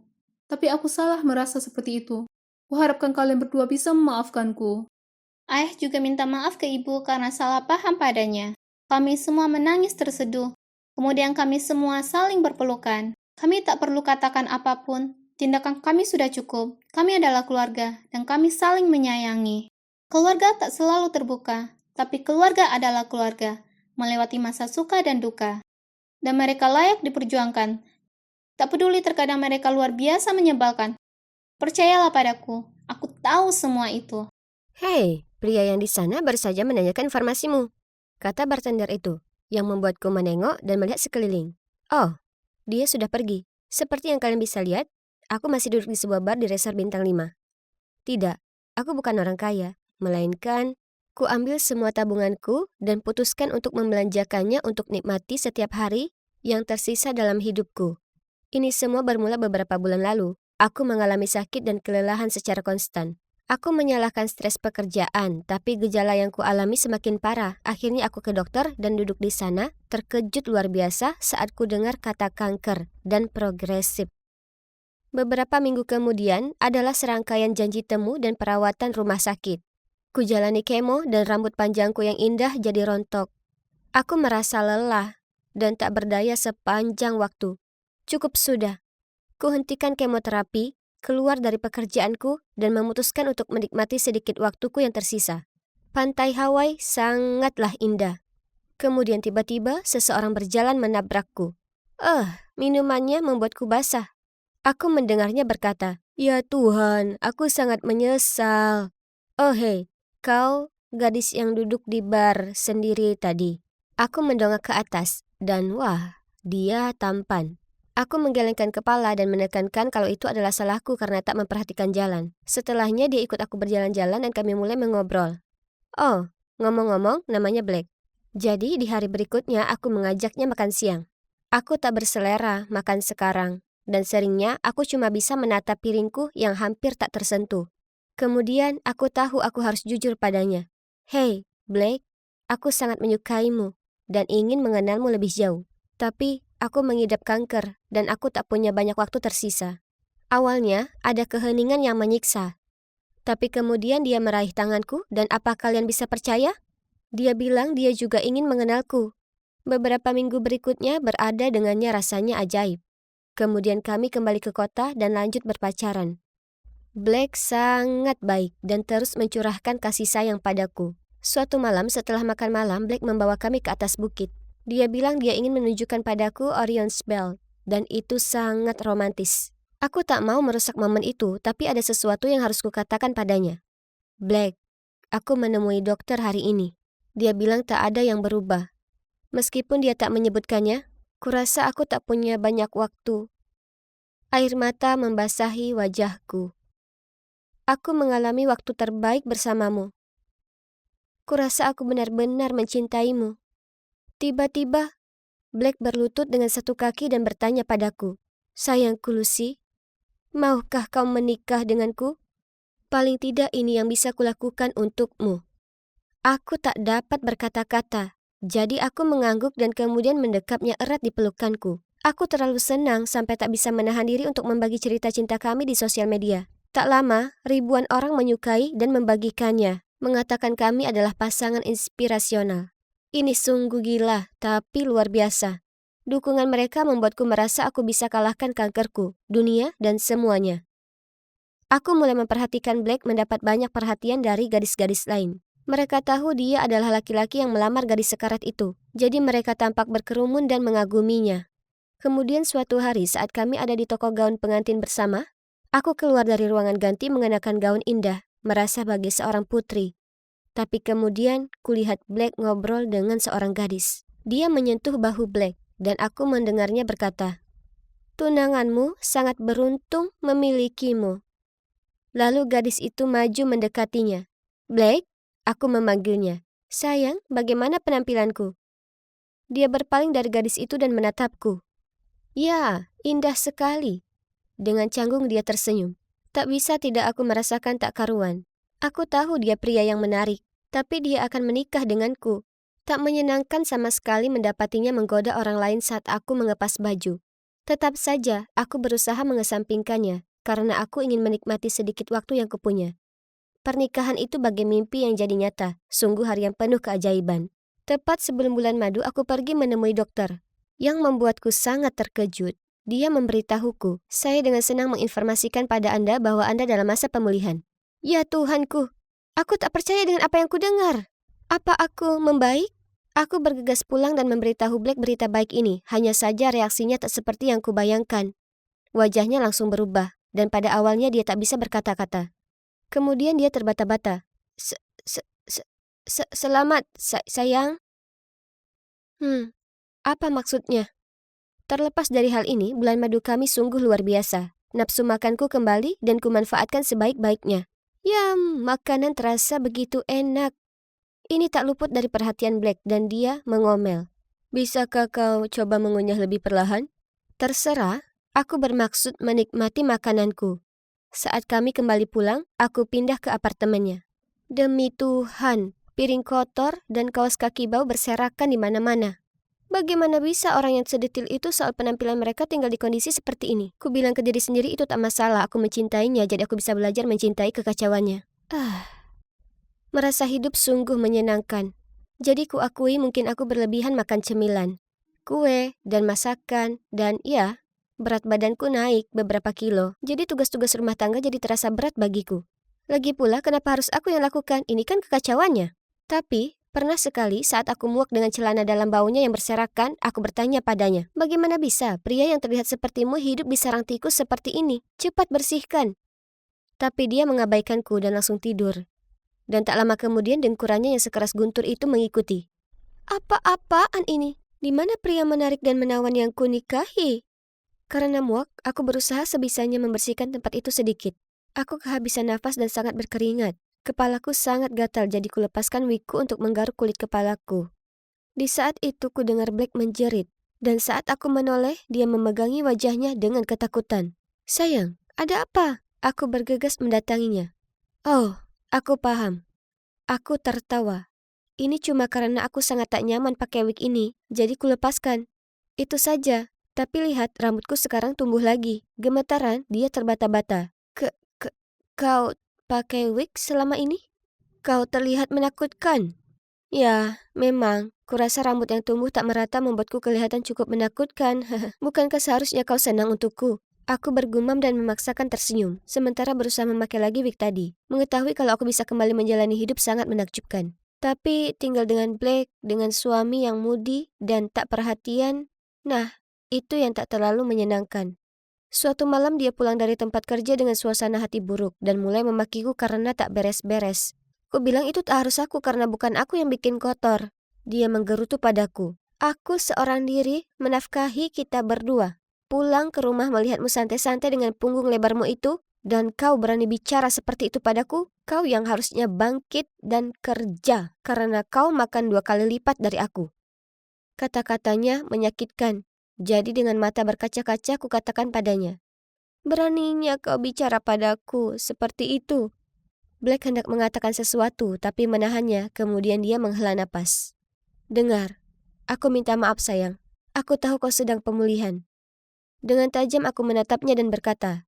Tapi aku salah merasa seperti itu. Kuharapkan kalian berdua bisa memaafkanku. ayah juga minta maaf ke ibu karena salah paham padanya. Kami semua menangis terseduh. Kemudian kami semua saling berpelukan. Kami tak perlu katakan apapun. Tindakan kami sudah cukup. Kami adalah keluarga, dan kami saling menyayangi. Keluarga tak selalu terbuka, tapi keluarga adalah keluarga, melewati masa suka dan duka. Dan mereka layak diperjuangkan. Tak peduli terkadang mereka luar biasa menyebalkan. Percayalah padaku, aku tahu semua itu. Hei, pria yang di sana baru saja menanyakan informasimu, kata bartender itu, yang membuatku menengok dan melihat sekeliling. Oh, dia sudah pergi. Seperti yang kalian bisa lihat, aku masih duduk di sebuah bar di resort bintang 5. Tidak, aku bukan orang kaya, melainkan ku ambil semua tabunganku dan putuskan untuk membelanjakannya untuk nikmati setiap hari yang tersisa dalam hidupku. Ini semua bermula beberapa bulan lalu. Aku mengalami sakit dan kelelahan secara konstan. Aku menyalahkan stres pekerjaan, tapi gejala yang kualami semakin parah. Akhirnya aku ke dokter dan duduk di sana, terkejut luar biasa saat ku dengar kata kanker dan progresif. Beberapa minggu kemudian adalah serangkaian janji temu dan perawatan rumah sakit. Ku jalani kemo dan rambut panjangku yang indah jadi rontok. Aku merasa lelah dan tak berdaya sepanjang waktu. Cukup sudah. Ku hentikan kemoterapi, keluar dari pekerjaanku, dan memutuskan untuk menikmati sedikit waktuku yang tersisa. Pantai Hawaii sangatlah indah. Kemudian tiba-tiba seseorang berjalan menabrakku. Minumannya membuatku basah. Aku mendengarnya berkata, "Ya Tuhan, aku sangat menyesal." "Oh hei, kau gadis yang duduk di bar sendiri tadi." Aku mendongak ke atas, dan wah, dia tampan. Aku menggelengkan kepala dan menekankan kalau itu adalah salahku karena tak memperhatikan jalan. Setelahnya dia ikut aku berjalan-jalan dan kami mulai mengobrol. Oh, ngomong-ngomong, namanya Black. Jadi di hari berikutnya aku mengajaknya makan siang. Aku tak berselera makan sekarang, dan seringnya aku cuma bisa menatap piringku yang hampir tak tersentuh. Kemudian aku tahu aku harus jujur padanya. "Hei, Black, aku sangat menyukaimu dan ingin mengenalmu lebih jauh. Tapi aku mengidap kanker dan aku tak punya banyak waktu tersisa." Awalnya ada keheningan yang menyiksa. Tapi kemudian dia meraih tanganku dan apa kalian bisa percaya? Dia bilang dia juga ingin mengenalku. Beberapa minggu berikutnya berada dengannya rasanya ajaib. Kemudian kami kembali ke kota dan lanjut berpacaran. Black sangat baik dan terus mencurahkan kasih sayang padaku. Suatu malam setelah makan malam, Black membawa kami ke atas bukit. Dia bilang dia ingin menunjukkan padaku Orion's Belt, dan itu sangat romantis. Aku tak mau merusak momen itu, tapi ada sesuatu yang harus kukatakan padanya. "Black, aku menemui dokter hari ini. Dia bilang tak ada yang berubah. Meskipun dia tak menyebutkannya, kurasa aku tak punya banyak waktu." Air mata membasahi wajahku. "Aku mengalami waktu terbaik bersamamu. Kurasa aku benar-benar mencintaimu." Tiba-tiba, Black berlutut dengan satu kaki dan bertanya padaku, "Sayangku Lucy, maukah kau menikah denganku? Paling tidak ini yang bisa kulakukan untukmu." Aku tak dapat berkata-kata, jadi aku mengangguk dan kemudian mendekapnya erat di pelukanku. Aku terlalu senang sampai tak bisa menahan diri untuk membagi cerita cinta kami di sosial media. Tak lama, ribuan orang menyukai dan membagikannya, mengatakan kami adalah pasangan inspirasional. Ini sungguh gila, tapi luar biasa. Dukungan mereka membuatku merasa aku bisa kalahkan kankerku, dunia, dan semuanya. Aku mulai memperhatikan Black mendapat banyak perhatian dari gadis-gadis lain. Mereka tahu dia adalah laki-laki yang melamar gadis sekarat itu, jadi mereka tampak berkerumun dan mengaguminya. Kemudian suatu hari saat kami ada di toko gaun pengantin bersama, aku keluar dari ruangan ganti mengenakan gaun indah, merasa bagai seorang putri. Tapi kemudian kulihat Black ngobrol dengan seorang gadis. Dia menyentuh bahu Black dan aku mendengarnya berkata, "Tunanganmu sangat beruntung memilikimu." Lalu gadis itu maju mendekatinya. "Black," aku memanggilnya. "Sayang, bagaimana penampilanku?" Dia berpaling dari gadis itu dan menatapku. "Ya, indah sekali." Dengan canggung dia tersenyum. Tak bisa tidak aku merasakan tak karuan. Aku tahu dia pria yang menarik, tapi dia akan menikah denganku. Tak menyenangkan sama sekali mendapatinya menggoda orang lain saat aku mengepas baju. Tetap saja, aku berusaha mengesampingkannya, karena aku ingin menikmati sedikit waktu yang kupunya. Pernikahan itu bagai mimpi yang jadi nyata, sungguh hari yang penuh keajaiban. Tepat sebelum bulan madu, aku pergi menemui dokter. Yang membuatku sangat terkejut, dia memberitahuku, "Saya dengan senang menginformasikan pada Anda bahwa Anda dalam masa pemulihan." Ya Tuhanku, aku tak percaya dengan apa yang kudengar. Apa aku membaik? Aku bergegas pulang dan memberitahu Black berita baik ini, hanya saja reaksinya tak seperti yang kubayangkan. Wajahnya langsung berubah, dan pada awalnya dia tak bisa berkata-kata. Kemudian dia terbata-bata. Selamat, sayang." Apa maksudnya? Terlepas dari hal ini, bulan madu kami sungguh luar biasa. Nafsu makanku kembali dan kumanfaatkan sebaik-baiknya. Makanan terasa begitu enak. Ini tak luput dari perhatian Black dan dia mengomel. "Bisakah kau coba mengunyah lebih perlahan?" "Terserah, aku bermaksud menikmati makananku." Saat kami kembali pulang, aku pindah ke apartemennya. Demi Tuhan, piring kotor dan kaos kaki bau berserakan di mana-mana. Bagaimana bisa orang yang sedetil itu soal penampilan mereka tinggal di kondisi seperti ini? Ku bilang ke diri sendiri itu tak masalah, aku mencintainya, jadi aku bisa belajar mencintai kekacauannya. Merasa hidup sungguh menyenangkan. Jadi ku akui mungkin aku berlebihan makan cemilan, kue, dan masakan, dan ya, berat badanku naik beberapa kilo. Jadi tugas-tugas rumah tangga jadi terasa berat bagiku. Lagi pula kenapa harus aku yang lakukan? Ini kan kekacauannya. Tapi, pernah sekali saat aku muak dengan celana dalam baunya yang berserakan, aku bertanya padanya, bagaimana bisa pria yang terlihat sepertimu hidup di sarang tikus seperti ini? Cepat bersihkan. Tapi dia mengabaikanku dan langsung tidur. Dan tak lama kemudian dengkurannya yang sekeras guntur itu mengikuti. Apa-apaan ini? Di mana pria menarik dan menawan yang kunikahi? Karena muak, aku berusaha sebisanya membersihkan tempat itu sedikit. Aku kehabisan nafas dan sangat berkeringat. Kepalaku sangat gatal jadi kulepaskan wigku untuk menggaruk kulit kepalaku. Di saat itu ku dengar Black menjerit. Dan saat aku menoleh, dia memegangi wajahnya dengan ketakutan. Sayang, ada apa? Aku bergegas mendatanginya. Oh, aku paham. Aku tertawa. Ini cuma karena aku sangat tak nyaman pakai wig ini, jadi kulepaskan. Itu saja. Tapi lihat, rambutku sekarang tumbuh lagi. Gemetaran, dia terbata-bata. Kau pakai wig selama ini? Kau terlihat menakutkan. Ya, memang. Kurasa rambut yang tumbuh tak merata membuatku kelihatan cukup menakutkan. Bukankah seharusnya kau senang untukku? Aku bergumam dan memaksakan tersenyum, sementara berusaha memakai lagi wig tadi. Mengetahui kalau aku bisa kembali menjalani hidup sangat menakjubkan. Tapi tinggal dengan Black, dengan suami yang mudi dan tak perhatian, nah, itu yang tak terlalu menyenangkan. Suatu malam dia pulang dari tempat kerja dengan suasana hati buruk dan mulai memakiku karena tak beres-beres. Ku bilang itu tak harus aku karena bukan aku yang bikin kotor. Dia menggerutu padaku. Aku seorang diri menafkahi kita berdua. Pulang ke rumah melihatmu santai-santai dengan punggung lebarmu itu, dan kau berani bicara seperti itu padaku? Kau yang harusnya bangkit dan kerja karena kau makan 2 kali lipat dari aku. Kata-katanya menyakitkan. Jadi dengan mata berkaca-kaca ku katakan padanya, beraninya kau bicara padaku seperti itu. Black hendak mengatakan sesuatu tapi menahannya, kemudian dia menghela napas. Dengar, aku minta maaf sayang. Aku tahu kau sedang pemulihan. Dengan tajam aku menatapnya dan berkata,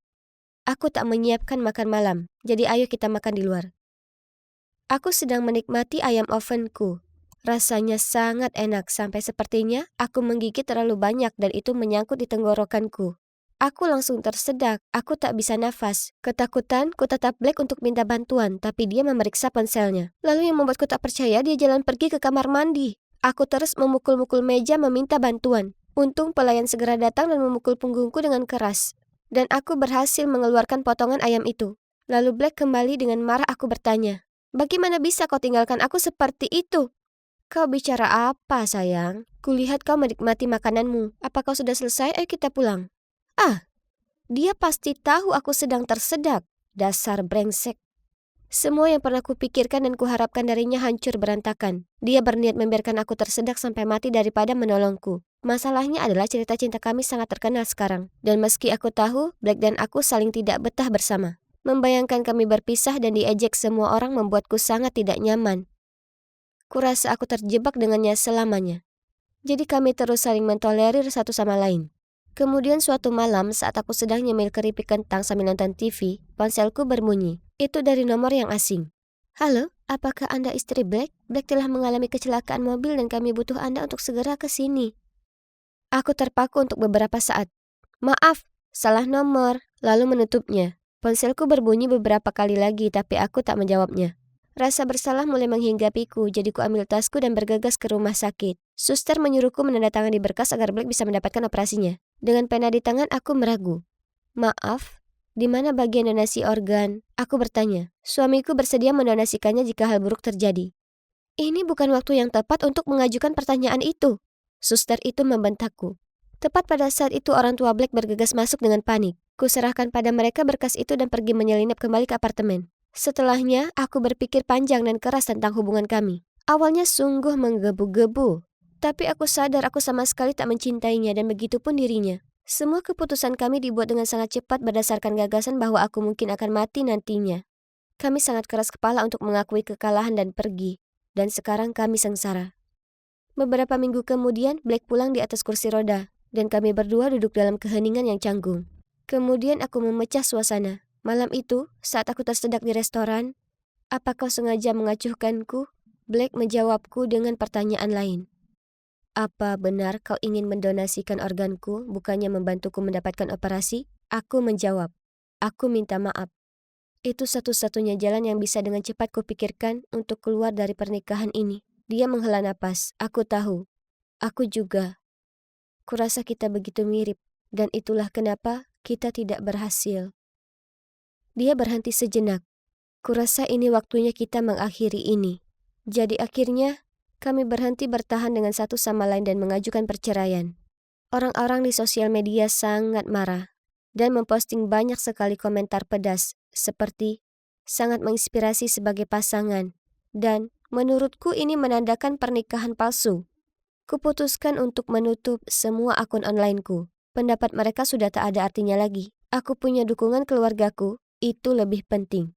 aku tak menyiapkan makan malam, jadi ayo kita makan di luar. Aku sedang menikmati ayam ovenku. Rasanya sangat enak sampai sepertinya aku menggigit terlalu banyak dan itu menyangkut di tenggorokanku. Aku langsung tersedak, aku tak bisa nafas. Ketakutan, ku tatap Black untuk minta bantuan, tapi dia memeriksa ponselnya. Lalu yang membuatku tak percaya, dia jalan pergi ke kamar mandi. Aku terus memukul-mukul meja meminta bantuan. Untung pelayan segera datang dan memukul punggungku dengan keras. Dan aku berhasil mengeluarkan potongan ayam itu. Lalu Black kembali dengan marah. Aku bertanya, bagaimana bisa kau tinggalkan aku seperti itu? Kau bicara apa, sayang? Kulihat kau menikmati makananmu. Apa kau sudah selesai? Ayo kita pulang. Dia pasti tahu aku sedang tersedak. Dasar brengsek. Semua yang pernah kupikirkan dan kuharapkan darinya hancur berantakan. Dia berniat membiarkan aku tersedak sampai mati daripada menolongku. Masalahnya adalah cerita cinta kami sangat terkenal sekarang. Dan meski aku tahu, Black dan aku saling tidak betah bersama. Membayangkan kami berpisah dan diejek semua orang membuatku sangat tidak nyaman. Kurasa aku terjebak dengannya selamanya. Jadi kami terus saling mentolerir satu sama lain. Kemudian suatu malam saat aku sedang nyemil keripik kentang sambil nonton TV, ponselku berbunyi. Itu dari nomor yang asing. Halo, apakah Anda istri Black? Black telah mengalami kecelakaan mobil dan kami butuh Anda untuk segera ke sini. Aku terpaku untuk beberapa saat. Maaf, salah nomor. Lalu menutupnya. Ponselku berbunyi beberapa kali lagi tapi aku tak menjawabnya. Rasa bersalah mulai menghinggapiku, jadi ku ambil tasku dan bergegas ke rumah sakit. Suster menyuruhku menandatangani berkas agar Black bisa mendapatkan operasinya. Dengan pena di tangan, aku meragu. Maaf, di mana bagian donasi organ? Aku bertanya. Suamiku bersedia mendonasikannya jika hal buruk terjadi. Ini bukan waktu yang tepat untuk mengajukan pertanyaan itu. Suster itu membentakku. Tepat pada saat itu orang tua Black bergegas masuk dengan panik. Ku serahkan pada mereka berkas itu dan pergi menyelinap kembali ke apartemen. Setelahnya, aku berpikir panjang dan keras tentang hubungan kami. Awalnya sungguh menggebu-gebu, tapi aku sadar aku sama sekali tak mencintainya dan begitu pun dirinya. Semua keputusan kami dibuat dengan sangat cepat berdasarkan gagasan bahwa aku mungkin akan mati nantinya. Kami sangat keras kepala untuk mengakui kekalahan dan pergi. Dan sekarang kami sengsara. Beberapa minggu kemudian, Blake pulang di atas kursi roda. Dan kami berdua duduk dalam keheningan yang canggung. Kemudian aku memecah suasana. Malam itu, saat aku tersedak di restoran, "Apa kau sengaja mengacuhkanku?" Blake menjawabku dengan pertanyaan lain. "Apa benar kau ingin mendonasikan organku, bukannya membantuku mendapatkan operasi?" Aku menjawab, "Aku minta maaf. Itu satu-satunya jalan yang bisa dengan cepat kupikirkan untuk keluar dari pernikahan ini." Dia menghela napas. Aku tahu. Aku juga. Kurasa kita begitu mirip, dan itulah kenapa kita tidak berhasil. Dia berhenti sejenak. Kurasa ini waktunya kita mengakhiri ini. Jadi akhirnya, kami berhenti bertahan dengan satu sama lain dan mengajukan perceraian. Orang-orang di sosial media sangat marah dan memposting banyak sekali komentar pedas seperti sangat menginspirasi sebagai pasangan dan menurutku ini menandakan pernikahan palsu. Kuputuskan untuk menutup semua akun onlineku. Pendapat mereka sudah tak ada artinya lagi. Aku punya dukungan keluargaku, itu lebih penting.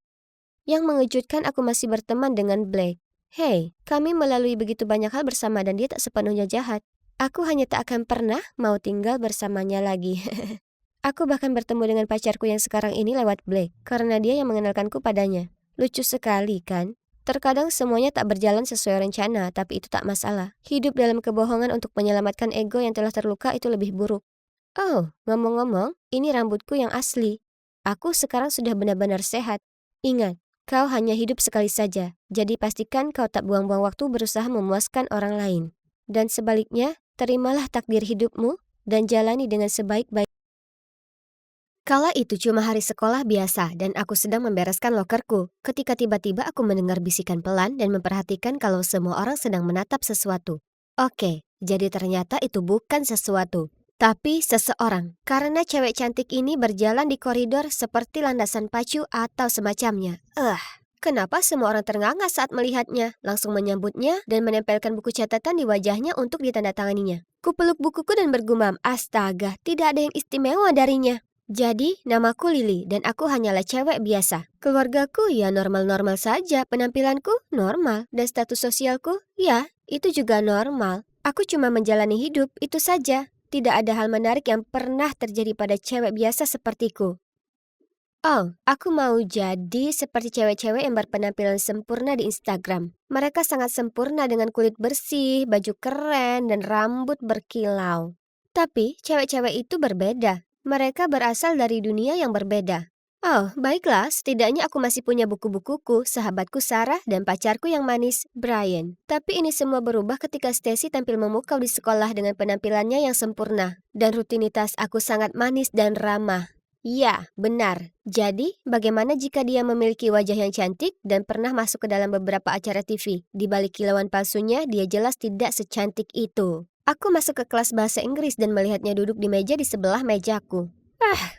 Yang mengejutkan aku masih berteman dengan Blake. Hei, kami melalui begitu banyak hal bersama dan dia tak sepenuhnya jahat. Aku hanya tak akan pernah mau tinggal bersamanya lagi. Aku bahkan bertemu dengan pacarku yang sekarang ini lewat Blake, karena dia yang mengenalkanku padanya. Lucu sekali kan? Terkadang semuanya tak berjalan sesuai rencana, tapi itu tak masalah. Hidup dalam kebohongan untuk menyelamatkan ego yang telah terluka itu lebih buruk. Oh, ngomong-ngomong, ini rambutku yang asli. Aku sekarang sudah benar-benar sehat. Ingat, kau hanya hidup sekali saja, jadi pastikan kau tak buang-buang waktu berusaha memuaskan orang lain. Dan sebaliknya, terimalah takdir hidupmu dan jalani dengan sebaik-baik. Kala itu cuma hari sekolah biasa dan aku sedang membereskan lokerku ketika tiba-tiba aku mendengar bisikan pelan dan memperhatikan kalau semua orang sedang menatap sesuatu. Oke, jadi ternyata itu bukan sesuatu, tapi seseorang. Karena cewek cantik ini berjalan di koridor seperti landasan pacu atau semacamnya. Kenapa semua orang ternganga saat melihatnya, langsung menyambutnya dan menempelkan buku catatan di wajahnya untuk ditandatanganinya. Kupeluk bukuku dan bergumam, astaga, tidak ada yang istimewa darinya. Jadi, namaku Lily dan aku hanyalah cewek biasa. Keluargaku ya normal-normal saja, penampilanku normal, dan status sosialku ya itu juga normal. Aku cuma menjalani hidup, itu saja. Tidak ada hal menarik yang pernah terjadi pada cewek biasa sepertiku. Oh, aku mau jadi seperti cewek-cewek yang berpenampilan sempurna di Instagram. Mereka sangat sempurna dengan kulit bersih, baju keren, dan rambut berkilau. Tapi cewek-cewek itu berbeda. Mereka berasal dari dunia yang berbeda. Oh, baiklah, setidaknya aku masih punya buku-bukuku, sahabatku Sarah, dan pacarku yang manis, Brian. Tapi ini semua berubah ketika Stacy tampil memukau di sekolah dengan penampilannya yang sempurna. Dan rutinitas aku sangat manis dan ramah. Ya, benar. Jadi, bagaimana jika dia memiliki wajah yang cantik dan pernah masuk ke dalam beberapa acara TV? Di balik kilauan palsunya, dia jelas tidak secantik itu. Aku masuk ke kelas bahasa Inggris dan melihatnya duduk di meja di sebelah mejaku.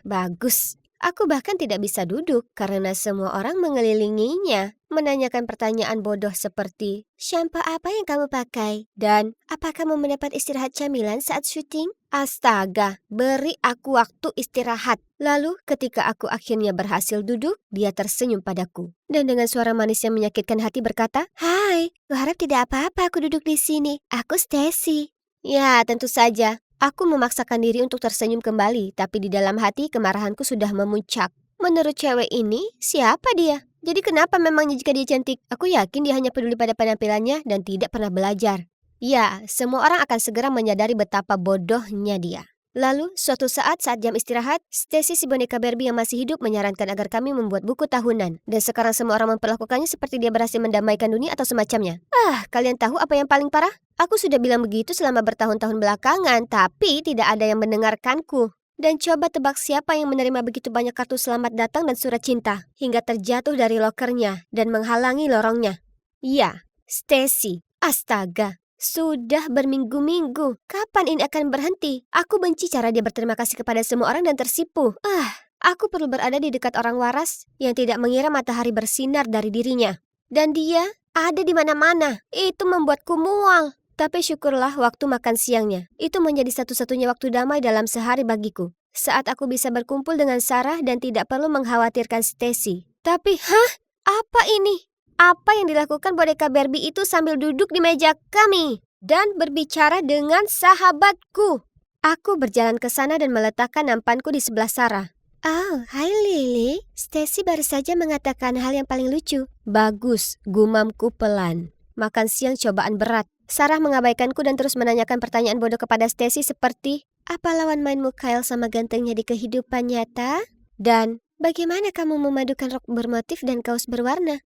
Bagus. Aku bahkan tidak bisa duduk karena semua orang mengelilinginya, menanyakan pertanyaan bodoh seperti, "Shampoo apa yang kamu pakai?" Dan, "Apa kamu mendapat istirahat camilan saat syuting?" Astaga, beri aku waktu istirahat. Lalu ketika aku akhirnya berhasil duduk, dia tersenyum padaku. Dan dengan suara manis yang menyakitkan hati berkata, "Hai, kuharap tidak apa-apa aku duduk di sini. Aku Stacy." Ya, tentu saja. Aku memaksakan diri untuk tersenyum kembali, tapi di dalam hati kemarahanku sudah memuncak. Menurut cewek ini, siapa dia? Jadi kenapa memangnya jika dia cantik? Aku yakin dia hanya peduli pada penampilannya dan tidak pernah belajar. Ya, semua orang akan segera menyadari betapa bodohnya dia. Lalu, suatu saat jam istirahat, Stacy si boneka Barbie yang masih hidup menyarankan agar kami membuat buku tahunan. Dan sekarang semua orang memperlakukannya seperti dia berhasil mendamaikan dunia atau semacamnya. Kalian tahu apa yang paling parah? Aku sudah bilang begitu selama bertahun-tahun belakangan, tapi tidak ada yang mendengarkanku. Dan coba tebak siapa yang menerima begitu banyak kartu selamat datang dan surat cinta, hingga terjatuh dari lokernya dan menghalangi lorongnya. Ya, Stacy. Astaga. Sudah berminggu-minggu. Kapan ini akan berhenti? Aku benci cara dia berterima kasih kepada semua orang dan tersipu. Aku perlu berada di dekat orang waras yang tidak mengira matahari bersinar dari dirinya. Dan dia ada di mana-mana. Itu membuatku mual. Tapi syukurlah waktu makan siangnya. Itu menjadi satu-satunya waktu damai dalam sehari bagiku. Saat aku bisa berkumpul dengan Sarah dan tidak perlu mengkhawatirkan Stacy. Tapi, apa ini? Apa yang dilakukan boneka Barbie itu sambil duduk di meja kami dan berbicara dengan sahabatku? Aku berjalan ke sana dan meletakkan nampanku di sebelah Sarah. Oh, hai Lily. Stacy baru saja mengatakan hal yang paling lucu. Bagus, gumamku pelan. Makan siang cobaan berat. Sarah mengabaikanku dan terus menanyakan pertanyaan bodoh kepada Stacy seperti, apa lawan mainmu Kyle sama gantengnya di kehidupan nyata? Dan, bagaimana kamu memadukan rok bermotif dan kaos berwarna?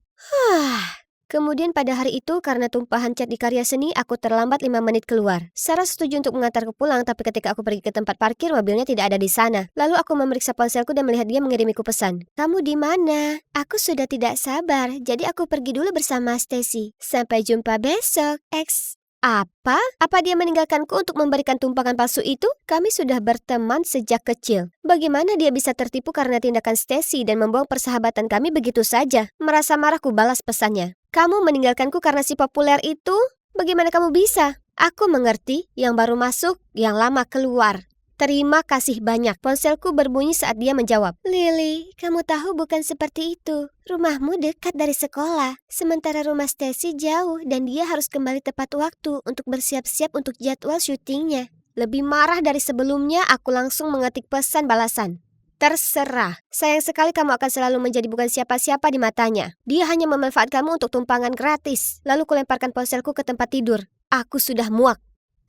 Kemudian pada hari itu, karena tumpahan cat di karya seni, aku terlambat 5 menit keluar. Sarah setuju untuk mengantarku pulang, tapi ketika aku pergi ke tempat parkir, mobilnya tidak ada di sana. Lalu aku memeriksa ponselku dan melihat dia mengirimiku pesan. Kamu di mana? Aku sudah tidak sabar, jadi aku pergi dulu bersama Stacy. Sampai jumpa besok, X. Apa? Apa dia meninggalkanku untuk memberikan tumpangan palsu itu? Kami sudah berteman sejak kecil. Bagaimana dia bisa tertipu karena tindakan Stacy dan membuang persahabatan kami begitu saja? Merasa marah ku balas pesannya. Kamu meninggalkanku karena si populer itu? Bagaimana kamu bisa? Aku mengerti, yang baru masuk, yang lama keluar. Terima kasih banyak. Ponselku berbunyi saat dia menjawab. Lily, kamu tahu bukan seperti itu. Rumahmu dekat dari sekolah. Sementara rumah Stacy jauh dan dia harus kembali tepat waktu untuk bersiap-siap untuk jadwal syutingnya. Lebih marah dari sebelumnya, aku langsung mengetik pesan balasan. Terserah. Sayang sekali kamu akan selalu menjadi bukan siapa-siapa di matanya. Dia hanya memanfaatkan kamu untuk tumpangan gratis. Lalu kulemparkan ponselku ke tempat tidur. Aku sudah muak.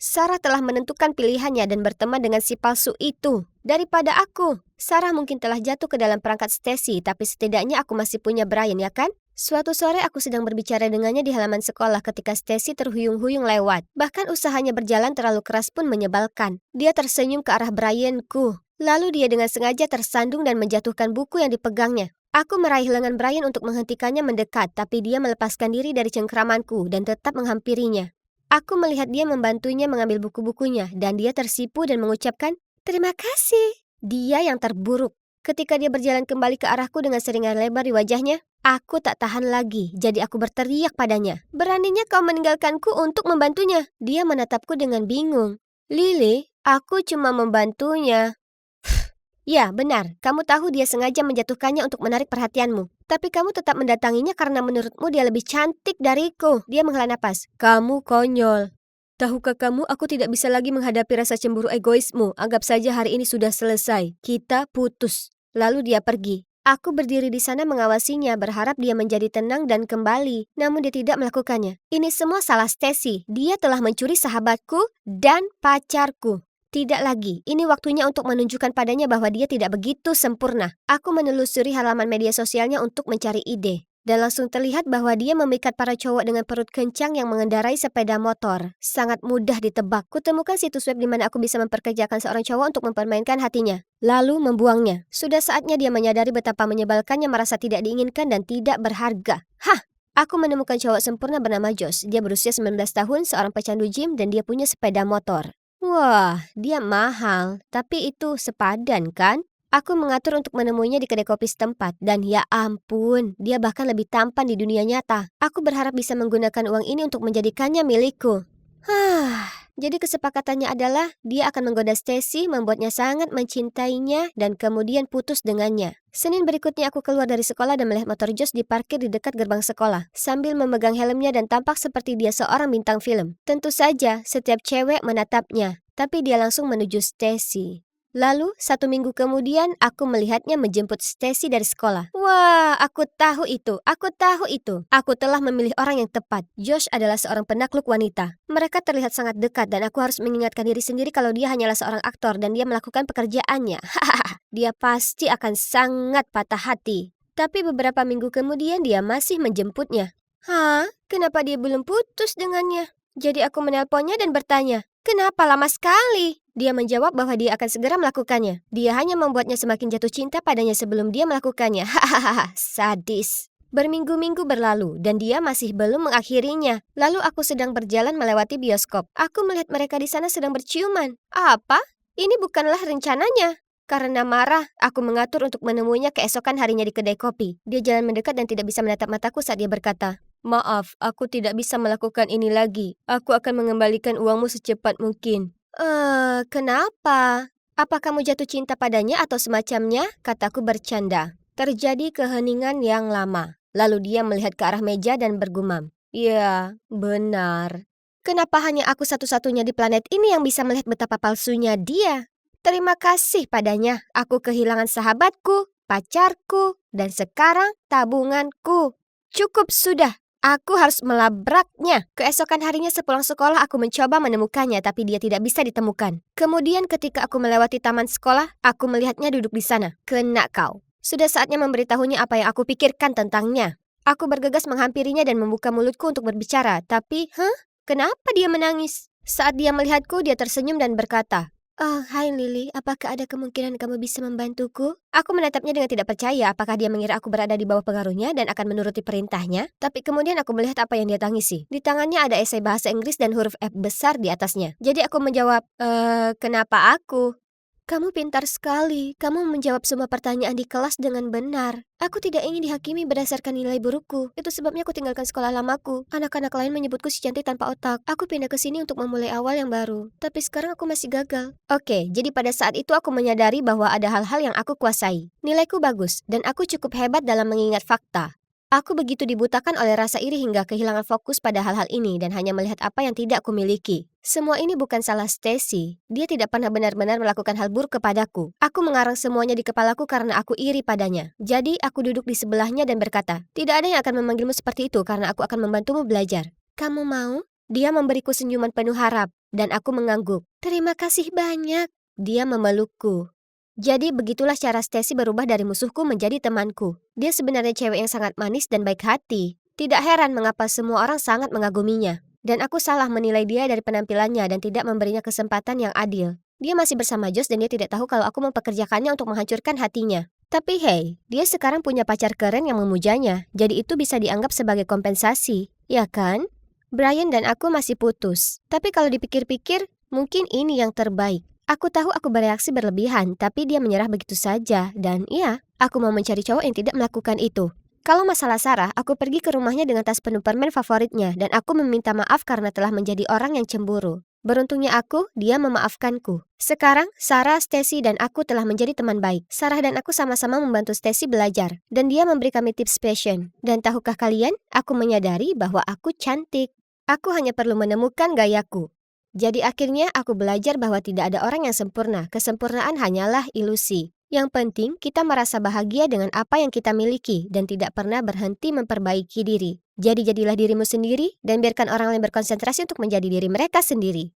Sarah telah menentukan pilihannya dan berteman dengan si palsu itu. Daripada aku. Sarah mungkin telah jatuh ke dalam perangkat Stacy, tapi setidaknya aku masih punya Brian, ya kan? Suatu sore aku sedang berbicara dengannya di halaman sekolah ketika Stacy terhuyung-huyung lewat. Bahkan usahanya berjalan terlalu keras pun menyebalkan. Dia tersenyum ke arah Brianku. Lalu dia dengan sengaja tersandung dan menjatuhkan buku yang dipegangnya. Aku meraih lengan Brian untuk menghentikannya mendekat, tapi dia melepaskan diri dari cengkramanku dan tetap menghampirinya. Aku melihat dia membantunya mengambil buku-bukunya dan dia tersipu dan mengucapkan, terima kasih. Dia yang terburuk. Ketika dia berjalan kembali ke arahku dengan seringai lebar di wajahnya, aku tak tahan lagi, jadi aku berteriak padanya. Beraninya kau meninggalkanku untuk membantunya. Dia menatapku dengan bingung. Lily, aku cuma membantunya. Ya, benar. Kamu tahu dia sengaja menjatuhkannya untuk menarik perhatianmu. Tapi kamu tetap mendatanginya karena menurutmu dia lebih cantik dariku. Dia menghela napas. Kamu konyol. Tahukah kamu, aku tidak bisa lagi menghadapi rasa cemburu egoismu. Anggap saja hari ini sudah selesai. Kita putus. Lalu dia pergi. Aku berdiri di sana mengawasinya, berharap dia menjadi tenang dan kembali. Namun dia tidak melakukannya. Ini semua salah Stacy. Dia telah mencuri sahabatku dan pacarku. Tidak lagi, ini waktunya untuk menunjukkan padanya bahwa dia tidak begitu sempurna. Aku menelusuri halaman media sosialnya untuk mencari ide. Dan langsung terlihat bahwa dia memikat para cowok dengan perut kencang yang mengendarai sepeda motor. Sangat mudah ditebak. Kutemukan situs web di mana aku bisa memperkerjakan seorang cowok untuk mempermainkan hatinya. Lalu membuangnya. Sudah saatnya dia menyadari betapa menyebalkannya merasa tidak diinginkan dan tidak berharga. Aku menemukan cowok sempurna bernama Josh. Dia berusia 19 tahun, seorang pecandu gym dan dia punya sepeda motor. Wah, dia mahal, tapi itu sepadan kan? Aku mengatur untuk menemuinya di kedai kopi setempat, dan ya ampun, dia bahkan lebih tampan di dunia nyata. Aku berharap bisa menggunakan uang ini untuk menjadikannya milikku. Jadi kesepakatannya adalah dia akan menggoda Stacy, membuatnya sangat mencintainya, dan kemudian putus dengannya. Senin berikutnya aku keluar dari sekolah dan melihat motor Josh diparkir di dekat gerbang sekolah, sambil memegang helmnya dan tampak seperti dia seorang bintang film. Tentu saja, setiap cewek menatapnya, tapi dia langsung menuju Stacy. Lalu, 1 minggu kemudian, aku melihatnya menjemput Stacy dari sekolah. Wah, aku tahu itu. Aku telah memilih orang yang tepat. Josh adalah seorang penakluk wanita. Mereka terlihat sangat dekat dan aku harus mengingatkan diri sendiri kalau dia hanyalah seorang aktor dan dia melakukan pekerjaannya. Dia pasti akan sangat patah hati. Tapi beberapa minggu kemudian dia masih menjemputnya. Kenapa dia belum putus dengannya? Jadi aku menelponnya dan bertanya, kenapa lama sekali? Dia menjawab bahwa dia akan segera melakukannya. Dia hanya membuatnya semakin jatuh cinta padanya sebelum dia melakukannya. Sadis. Berminggu-minggu berlalu dan dia masih belum mengakhirinya. Lalu aku sedang berjalan melewati bioskop. Aku melihat mereka di sana sedang berciuman. Apa? Ini bukanlah rencananya. Karena marah, aku mengatur untuk menemuinya keesokan harinya di kedai kopi. Dia jalan mendekat dan tidak bisa menatap mataku saat dia berkata, Maaf, aku tidak bisa melakukan ini lagi. Aku akan mengembalikan uangmu secepat mungkin. Kenapa? Apa kamu jatuh cinta padanya atau semacamnya? Kataku bercanda. Terjadi keheningan yang lama. Lalu dia melihat ke arah meja dan bergumam. Ya, benar. Kenapa hanya aku satu-satunya di planet ini yang bisa melihat betapa palsunya dia? Terima kasih padanya, aku kehilangan sahabatku, pacarku, dan sekarang tabunganku. Cukup sudah. Aku harus melabraknya. Keesokan harinya sepulang sekolah aku mencoba menemukannya tapi dia tidak bisa ditemukan. Kemudian ketika aku melewati taman sekolah, aku melihatnya duduk di sana. Kena kau. Sudah saatnya memberitahunya apa yang aku pikirkan tentangnya. Aku bergegas menghampirinya dan membuka mulutku untuk berbicara, tapi, kenapa dia menangis? Saat dia melihatku, dia tersenyum dan berkata, "Oh, hai Lily, apakah ada kemungkinan kamu bisa membantuku?" Aku menatapnya dengan tidak percaya apakah dia mengira aku berada di bawah pengaruhnya dan akan menuruti perintahnya. Tapi kemudian aku melihat apa yang dia tangisi. Di tangannya ada esai bahasa Inggris dan huruf F besar di atasnya. Jadi aku menjawab, kenapa aku? Kamu pintar sekali. Kamu menjawab semua pertanyaan di kelas dengan benar. Aku tidak ingin dihakimi berdasarkan nilai burukku. Itu sebabnya aku tinggalkan sekolah lamaku. Anak-anak lain menyebutku si cantik tanpa otak. Aku pindah ke sini untuk memulai awal yang baru. Tapi sekarang aku masih gagal. Oke, jadi pada saat itu aku menyadari bahwa ada hal-hal yang aku kuasai. Nilaiku bagus, dan aku cukup hebat dalam mengingat fakta. Aku begitu dibutakan oleh rasa iri hingga kehilangan fokus pada hal-hal ini dan hanya melihat apa yang tidak kumiliki. Semua ini bukan salah Stacy. Dia tidak pernah benar-benar melakukan hal buruk kepadaku. Aku mengarang semuanya di kepalaku karena aku iri padanya. Jadi aku duduk di sebelahnya dan berkata, "Tidak ada yang akan memanggilmu seperti itu karena aku akan membantumu belajar. Kamu mau?" Dia memberiku senyuman penuh harap dan aku mengangguk. "Terima kasih banyak." Dia memelukku. Jadi begitulah cara Stacy berubah dari musuhku menjadi temanku. Dia sebenarnya cewek yang sangat manis dan baik hati. Tidak heran mengapa semua orang sangat mengaguminya. Dan aku salah menilai dia dari penampilannya dan tidak memberinya kesempatan yang adil. Dia masih bersama Josh dan dia tidak tahu kalau aku mempekerjakannya untuk menghancurkan hatinya. Tapi hey, dia sekarang punya pacar keren yang memujanya. Jadi itu bisa dianggap sebagai kompensasi, ya kan? Brian dan aku masih putus. Tapi kalau dipikir-pikir, mungkin ini yang terbaik. Aku tahu aku bereaksi berlebihan, tapi dia menyerah begitu saja. Dan iya, aku mau mencari cowok yang tidak melakukan itu. Kalau masalah Sarah, aku pergi ke rumahnya dengan tas penuh permen favoritnya. Dan aku meminta maaf karena telah menjadi orang yang cemburu. Beruntungnya aku, dia memaafkanku. Sekarang, Sarah, Stacy, dan aku telah menjadi teman baik. Sarah dan aku sama-sama membantu Stacy belajar. Dan dia memberi kami tips fashion. Dan tahukah kalian, aku menyadari bahwa aku cantik. Aku hanya perlu menemukan gayaku. Jadi akhirnya aku belajar bahwa tidak ada orang yang sempurna. Kesempurnaan hanyalah ilusi. Yang penting kita merasa bahagia dengan apa yang kita miliki dan tidak pernah berhenti memperbaiki diri. Jadi jadilah dirimu sendiri dan biarkan orang lain berkonsentrasi untuk menjadi diri mereka sendiri.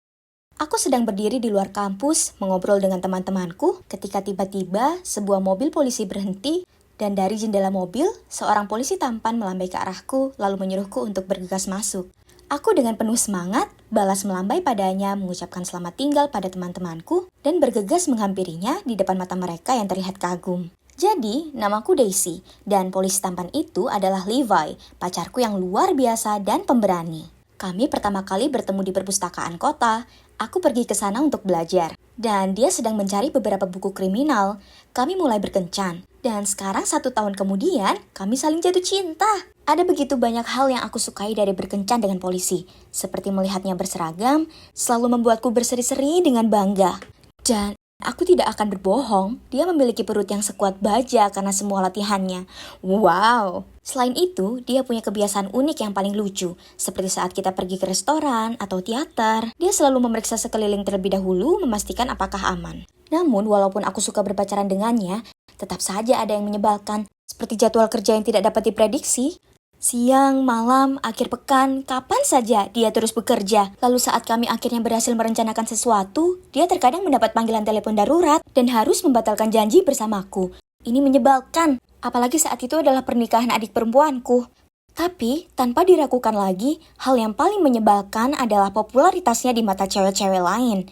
Aku sedang berdiri di luar kampus mengobrol dengan teman-temanku ketika tiba-tiba sebuah mobil polisi berhenti dan dari jendela mobil seorang polisi tampan melambai ke arahku lalu menyuruhku untuk bergegas masuk. Aku dengan penuh semangat, balas melambai padanya, mengucapkan selamat tinggal pada teman-temanku, dan bergegas menghampirinya di depan mata mereka yang terlihat kagum. Jadi, namaku Daisy, dan polisi tampan itu adalah Levi, pacarku yang luar biasa dan pemberani. Kami pertama kali bertemu di perpustakaan kota. Aku pergi ke sana untuk belajar, dan dia sedang mencari beberapa buku kriminal. Kami mulai berkencan, dan sekarang 1 tahun kemudian, kami saling jatuh cinta. Ada begitu banyak hal yang aku sukai dari berkencan dengan polisi, seperti melihatnya berseragam, selalu membuatku berseri-seri dengan bangga. Dan aku tidak akan berbohong, dia memiliki perut yang sekuat baja karena semua latihannya. Wow! Selain itu, dia punya kebiasaan unik yang paling lucu, seperti saat kita pergi ke restoran atau teater. Dia selalu memeriksa sekeliling terlebih dahulu, memastikan apakah aman. Namun, walaupun aku suka berpacaran dengannya, tetap saja ada yang menyebalkan, seperti jadwal kerja yang tidak dapat diprediksi. Siang, malam, akhir pekan, kapan saja dia terus bekerja. Lalu saat kami akhirnya berhasil merencanakan sesuatu, dia terkadang mendapat panggilan telepon darurat dan harus membatalkan janji bersamaku. Ini menyebalkan, apalagi saat itu adalah pernikahan adik perempuanku. Tapi, tanpa diragukan lagi, hal yang paling menyebalkan adalah popularitasnya di mata cewek-cewek lain.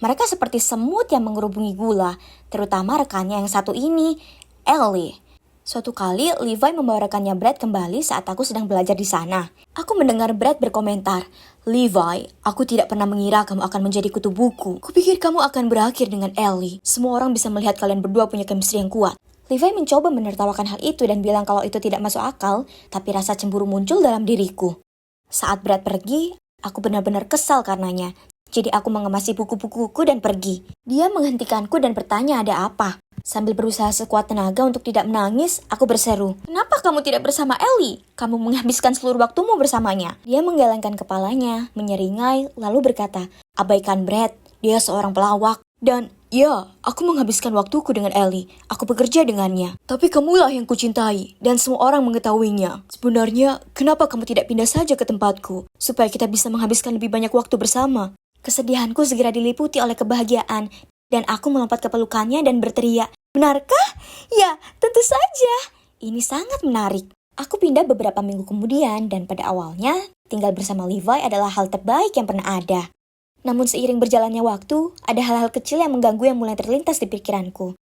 Mereka seperti semut yang mengerubungi gula, terutama rekannya yang satu ini, Ellie. Suatu kali, Levi membawa rekannya Brad kembali saat aku sedang belajar di sana. Aku mendengar Brad berkomentar, "Levi, aku tidak pernah mengira kamu akan menjadi kutu buku. Kupikir kamu akan berakhir dengan Ellie. Semua orang bisa melihat kalian berdua punya chemistry yang kuat." Levi mencoba menertawakan hal itu dan bilang kalau itu tidak masuk akal, tapi rasa cemburu muncul dalam diriku. Saat Brad pergi, aku benar-benar kesal karenanya. Jadi aku mengemasi buku-bukuku dan pergi. Dia menghentikanku dan bertanya ada apa. Sambil berusaha sekuat tenaga untuk tidak menangis, aku berseru, "Kenapa kamu tidak bersama Ellie? Kamu menghabiskan seluruh waktumu bersamanya." Dia menggelengkan kepalanya, menyeringai, lalu berkata, "Abaikan Brad, dia seorang pelawak. Dan ya, aku menghabiskan waktuku dengan Ellie. Aku bekerja dengannya. Tapi kamulah yang kucintai, dan semua orang mengetahuinya. Sebenarnya, kenapa kamu tidak pindah saja ke tempatku, supaya kita bisa menghabiskan lebih banyak waktu bersama?" Kesedihanku segera diliputi oleh kebahagiaan, dan aku melompat ke pelukannya dan berteriak, "Benarkah? Ya, tentu saja. Ini sangat menarik." Aku pindah beberapa minggu kemudian, dan pada awalnya, tinggal bersama Levi adalah hal terbaik yang pernah ada. Namun seiring berjalannya waktu, ada hal-hal kecil yang mengganggu yang mulai terlintas di pikiranku.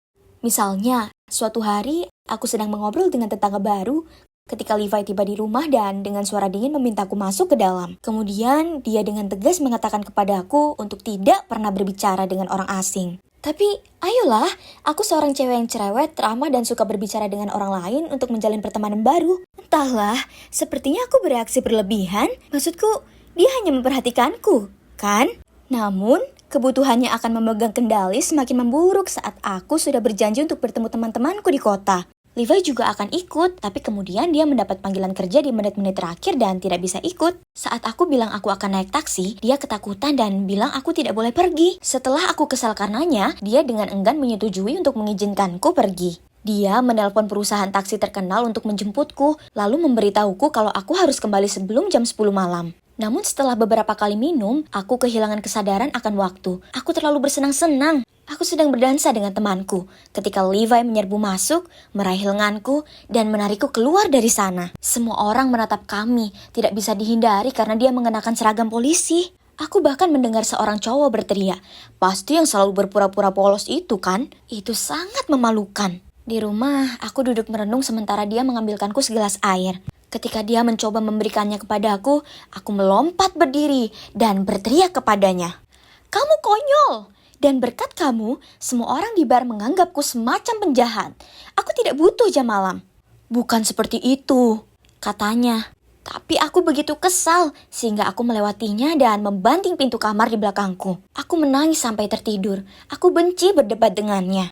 Misalnya, suatu hari aku sedang mengobrol dengan tetangga baru ketika Levi tiba di rumah dan dengan suara dingin memintaku masuk ke dalam. Kemudian dia dengan tegas mengatakan kepadaku untuk tidak pernah berbicara dengan orang asing. Tapi, ayolah, aku seorang cewek yang cerewet, ramah dan suka berbicara dengan orang lain untuk menjalin pertemanan baru. Entahlah, sepertinya aku bereaksi berlebihan. Maksudku, dia hanya memperhatikanku, kan? Namun, kebutuhannya akan memegang kendali semakin memburuk saat aku sudah berjanji untuk bertemu teman-temanku di kota. Levi juga akan ikut, tapi kemudian dia mendapat panggilan kerja di menit-menit terakhir dan tidak bisa ikut. Saat aku bilang aku akan naik taksi, dia ketakutan dan bilang aku tidak boleh pergi. Setelah aku kesal karenanya, dia dengan enggan menyetujui untuk mengizinkanku pergi. Dia menelpon perusahaan taksi terkenal untuk menjemputku, lalu memberitahuku kalau aku harus kembali sebelum jam 10 malam. Namun setelah beberapa kali minum, aku kehilangan kesadaran akan waktu. Aku terlalu bersenang-senang. Aku sedang berdansa dengan temanku ketika Levi menyerbu masuk, meraih lenganku, dan menarikku keluar dari sana. Semua orang menatap kami, tidak bisa dihindari karena dia mengenakan seragam polisi. Aku bahkan mendengar seorang cowok berteriak, "Pasti yang selalu berpura-pura polos itu kan?" Itu sangat memalukan. Di rumah, aku duduk merenung sementara dia mengambilkanku segelas air. Ketika dia mencoba memberikannya kepadaku, aku melompat berdiri dan berteriak kepadanya, "Kamu konyol! Dan berkat kamu, semua orang di bar menganggapku semacam penjahat. Aku tidak butuh jam malam." "Bukan seperti itu," katanya. Tapi aku begitu kesal, sehingga aku melewatinya dan membanting pintu kamar di belakangku. Aku menangis sampai tertidur. Aku benci berdebat dengannya.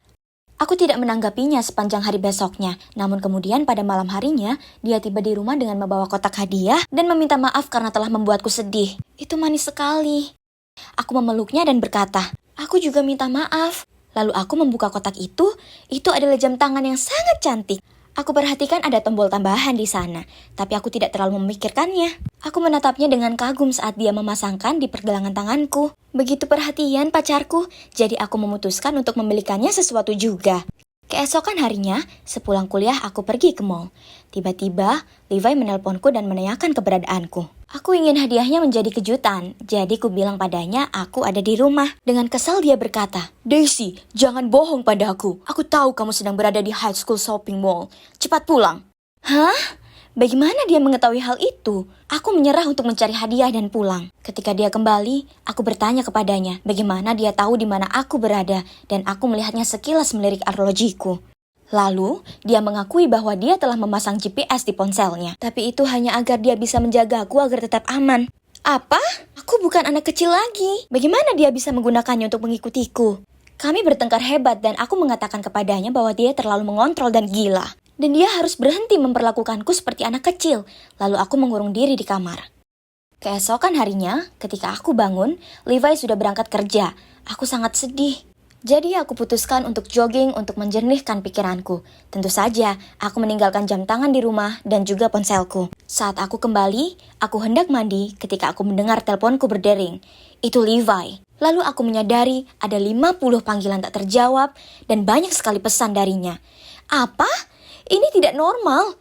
Aku tidak menanggapinya sepanjang hari besoknya, namun kemudian pada malam harinya, dia tiba di rumah dengan membawa kotak hadiah dan meminta maaf karena telah membuatku sedih. Itu manis sekali. Aku memeluknya dan berkata, "Aku juga minta maaf." Lalu aku membuka kotak itu adalah jam tangan yang sangat cantik. Aku perhatikan ada tombol tambahan di sana, tapi aku tidak terlalu memikirkannya. Aku menatapnya dengan kagum saat dia memasangkan di pergelangan tanganku. Begitu perhatian pacarku, jadi aku memutuskan untuk membelikannya sesuatu juga. Keesokan harinya, sepulang kuliah aku pergi ke mall. Tiba-tiba, Levi menelponku dan menanyakan keberadaanku. Aku ingin hadiahnya menjadi kejutan, jadi ku bilang padanya aku ada di rumah. Dengan kesal dia berkata, "Daisy, jangan bohong padaku. Aku tahu kamu sedang berada di High School Shopping Mall. Cepat pulang." Hah? Bagaimana dia mengetahui hal itu? Aku menyerah untuk mencari hadiah dan pulang. Ketika dia kembali, aku bertanya kepadanya bagaimana dia tahu di mana aku berada dan aku melihatnya sekilas melirik arlojiku. Lalu, dia mengakui bahwa dia telah memasang GPS di ponselnya. Tapi itu hanya agar dia bisa menjagaku agar tetap aman. Apa? Aku bukan anak kecil lagi. Bagaimana dia bisa menggunakannya untuk mengikutiku? Kami bertengkar hebat dan aku mengatakan kepadanya bahwa dia terlalu mengontrol dan gila. Dan dia harus berhenti memperlakukanku seperti anak kecil. Lalu aku mengurung diri di kamar. Keesokan harinya, ketika aku bangun, Levi sudah berangkat kerja. Aku sangat sedih. Jadi aku putuskan untuk jogging untuk menjernihkan pikiranku. Tentu saja, aku meninggalkan jam tangan di rumah dan juga ponselku. Saat aku kembali, aku hendak mandi ketika aku mendengar teleponku berdering. Itu Levi. Lalu aku menyadari ada 50 panggilan tak terjawab dan banyak sekali pesan darinya. Apa? Ini tidak normal.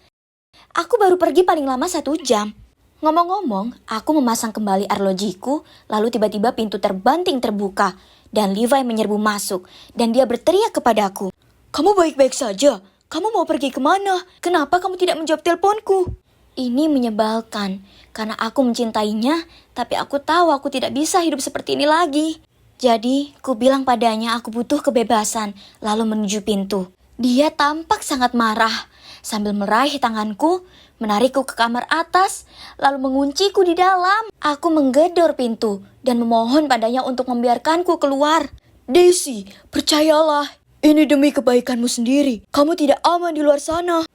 Aku baru pergi paling lama 1 jam. Ngomong-ngomong, aku memasang kembali arlojiku, lalu tiba-tiba pintu terbanting terbuka, dan Levi menyerbu masuk, dan dia berteriak kepadaku. "Kamu baik-baik saja? Kamu mau pergi kemana? Kenapa kamu tidak menjawab teleponku?" Ini menyebalkan, karena aku mencintainya, tapi aku tahu aku tidak bisa hidup seperti ini lagi. Jadi, ku bilang padanya aku butuh kebebasan, lalu menuju pintu. Dia tampak sangat marah sambil meraih tanganku, menarikku ke kamar atas, lalu mengunciku di dalam. Aku menggedor pintu dan memohon padanya untuk membiarkanku keluar. Daisy, percayalah, ini demi kebaikanmu sendiri. Kamu tidak aman di luar sana.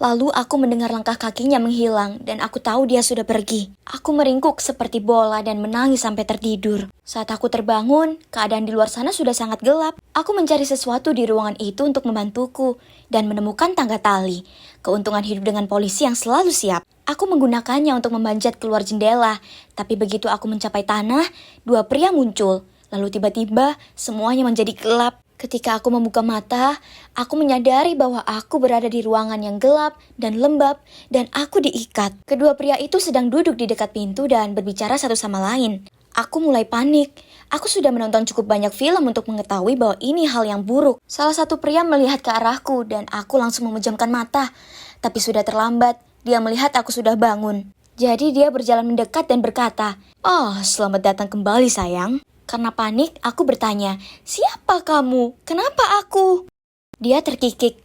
Lalu aku mendengar langkah kakinya menghilang dan aku tahu dia sudah pergi. Aku meringkuk seperti bola dan menangis sampai tertidur. Saat aku terbangun, keadaan di luar sana sudah sangat gelap. Aku mencari sesuatu di ruangan itu untuk membantuku dan menemukan tangga tali. Keuntungan hidup dengan polisi yang selalu siap. Aku menggunakannya untuk memanjat keluar jendela, tapi begitu aku mencapai tanah, dua pria muncul. Lalu tiba-tiba semuanya menjadi gelap. Ketika aku membuka mata, aku menyadari bahwa aku berada di ruangan yang gelap dan lembab dan aku diikat. Kedua pria itu sedang duduk di dekat pintu dan berbicara satu sama lain. Aku mulai panik. Aku sudah menonton cukup banyak film untuk mengetahui bahwa ini hal yang buruk. Salah satu pria melihat ke arahku dan aku langsung memejamkan mata. Tapi sudah terlambat, dia melihat aku sudah bangun. Jadi dia berjalan mendekat dan berkata, "Oh, selamat datang kembali sayang." Karena panik, aku bertanya, "Siapa kamu? Kenapa aku?" Dia terkikik.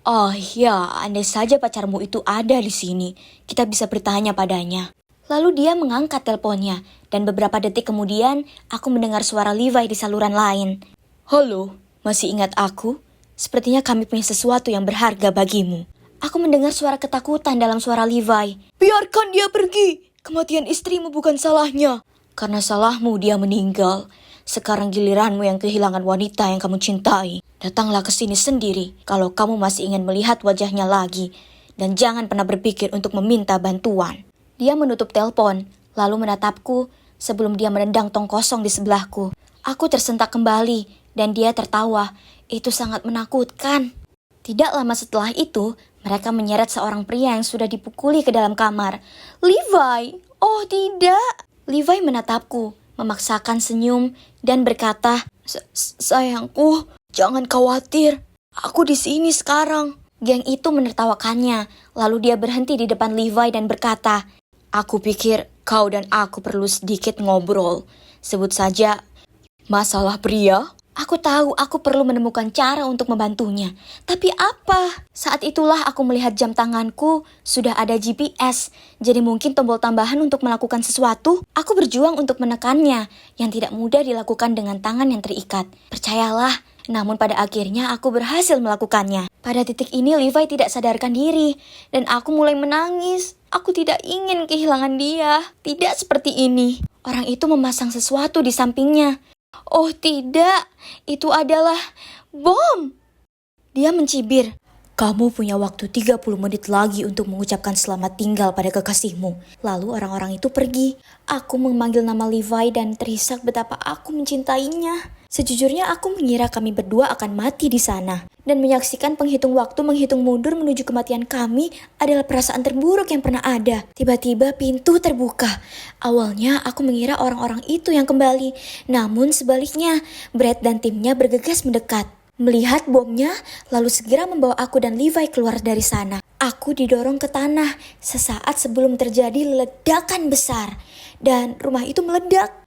"Oh ya, andai saja pacarmu itu ada di sini, kita bisa bertanya padanya." Lalu dia mengangkat teleponnya, dan beberapa detik kemudian, aku mendengar suara Levi di saluran lain. "Halo, masih ingat aku? Sepertinya kami punya sesuatu yang berharga bagimu." Aku mendengar suara ketakutan dalam suara Levi. "Biarkan dia pergi, kematian istrimu bukan salahnya. Karena salahmu dia meninggal. Sekarang giliranmu yang kehilangan wanita yang kamu cintai. Datanglah ke sini sendiri kalau kamu masih ingin melihat wajahnya lagi. Dan jangan pernah berpikir untuk meminta bantuan." Dia menutup telepon, lalu menatapku sebelum dia menendang tong kosong di sebelahku. Aku tersentak kembali dan dia tertawa. Itu sangat menakutkan. Tidak lama setelah itu, mereka menyeret seorang pria yang sudah dipukuli ke dalam kamar. "Levi, oh tidak." Levi menatapku, memaksakan senyum, dan berkata, Sayangku, jangan khawatir. Aku di sini sekarang." Geng itu menertawakannya, lalu dia berhenti di depan Levi dan berkata, "Aku pikir kau dan aku perlu sedikit ngobrol. Sebut saja masalah pria." Aku tahu aku perlu menemukan cara untuk membantunya. Tapi apa? Saat itulah aku melihat jam tanganku sudah ada GPS. Jadi mungkin tombol tambahan untuk melakukan sesuatu. Aku berjuang untuk menekannya, yang tidak mudah dilakukan dengan tangan yang terikat. Percayalah, namun pada akhirnya aku berhasil melakukannya. Pada titik ini Levi tidak sadarkan diri, dan aku mulai menangis. Aku tidak ingin kehilangan dia. Tidak seperti ini. Orang itu memasang sesuatu di sampingnya. Oh tidak, itu adalah bom. Dia mencibir, "Kamu punya waktu 30 menit lagi untuk mengucapkan selamat tinggal pada kekasihmu." Lalu orang-orang itu pergi. Aku memanggil nama Levi dan terisak betapa aku mencintainya. Sejujurnya aku mengira kami berdua akan mati di sana. Dan menyaksikan penghitung waktu menghitung mundur menuju kematian kami adalah perasaan terburuk yang pernah ada. Tiba-tiba pintu terbuka. Awalnya aku mengira orang-orang itu yang kembali. Namun sebaliknya, Brad dan timnya bergegas mendekat. Melihat bomnya, lalu segera membawa aku dan Levi keluar dari sana. Aku didorong ke tanah sesaat sebelum terjadi ledakan besar. Dan rumah itu meledak.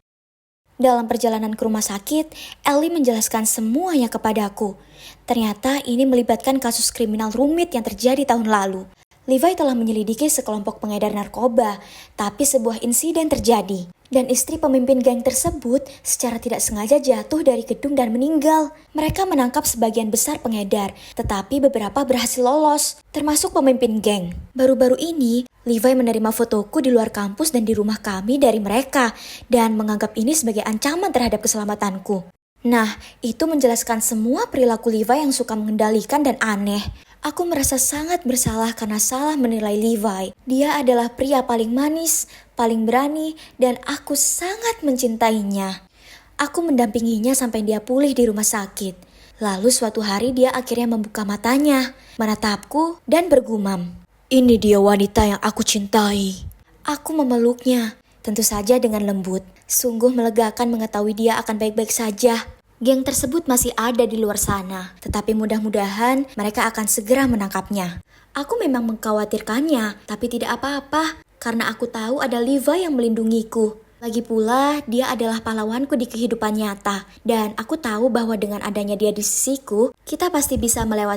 Dalam perjalanan ke rumah sakit, Ellie menjelaskan semuanya kepadaku. Ternyata ini melibatkan kasus kriminal rumit yang terjadi tahun lalu. Levi telah menyelidiki sekelompok pengedar narkoba, tapi sebuah insiden terjadi. Dan istri pemimpin geng tersebut secara tidak sengaja jatuh dari gedung dan meninggal. Mereka menangkap sebagian besar pengedar, tetapi beberapa berhasil lolos, termasuk pemimpin geng. Baru-baru ini, Levi menerima fotoku di luar kampus dan di rumah kami dari mereka, dan menganggap ini sebagai ancaman terhadap keselamatanku. Nah, itu menjelaskan semua perilaku Levi yang suka mengendalikan dan aneh. Aku merasa sangat bersalah karena salah menilai Levi. Dia adalah pria paling manis, paling berani, dan aku sangat mencintainya. Aku mendampinginya sampai dia pulih di rumah sakit. Lalu suatu hari dia akhirnya membuka matanya, menatapku, dan bergumam, "Ini dia wanita yang aku cintai." Aku memeluknya, tentu saja dengan lembut. Sungguh melegakan mengetahui dia akan baik-baik saja. Geng tersebut masih ada di luar sana, tetapi mudah-mudahan mereka akan segera menangkapnya. Aku memang mengkhawatirkannya, tapi tidak apa-apa, karena aku tahu ada Levi yang melindungiku. Lagi pula, dia adalah pahlawanku di kehidupan nyata, dan aku tahu bahwa dengan adanya dia di sisiku, kita pasti bisa melewati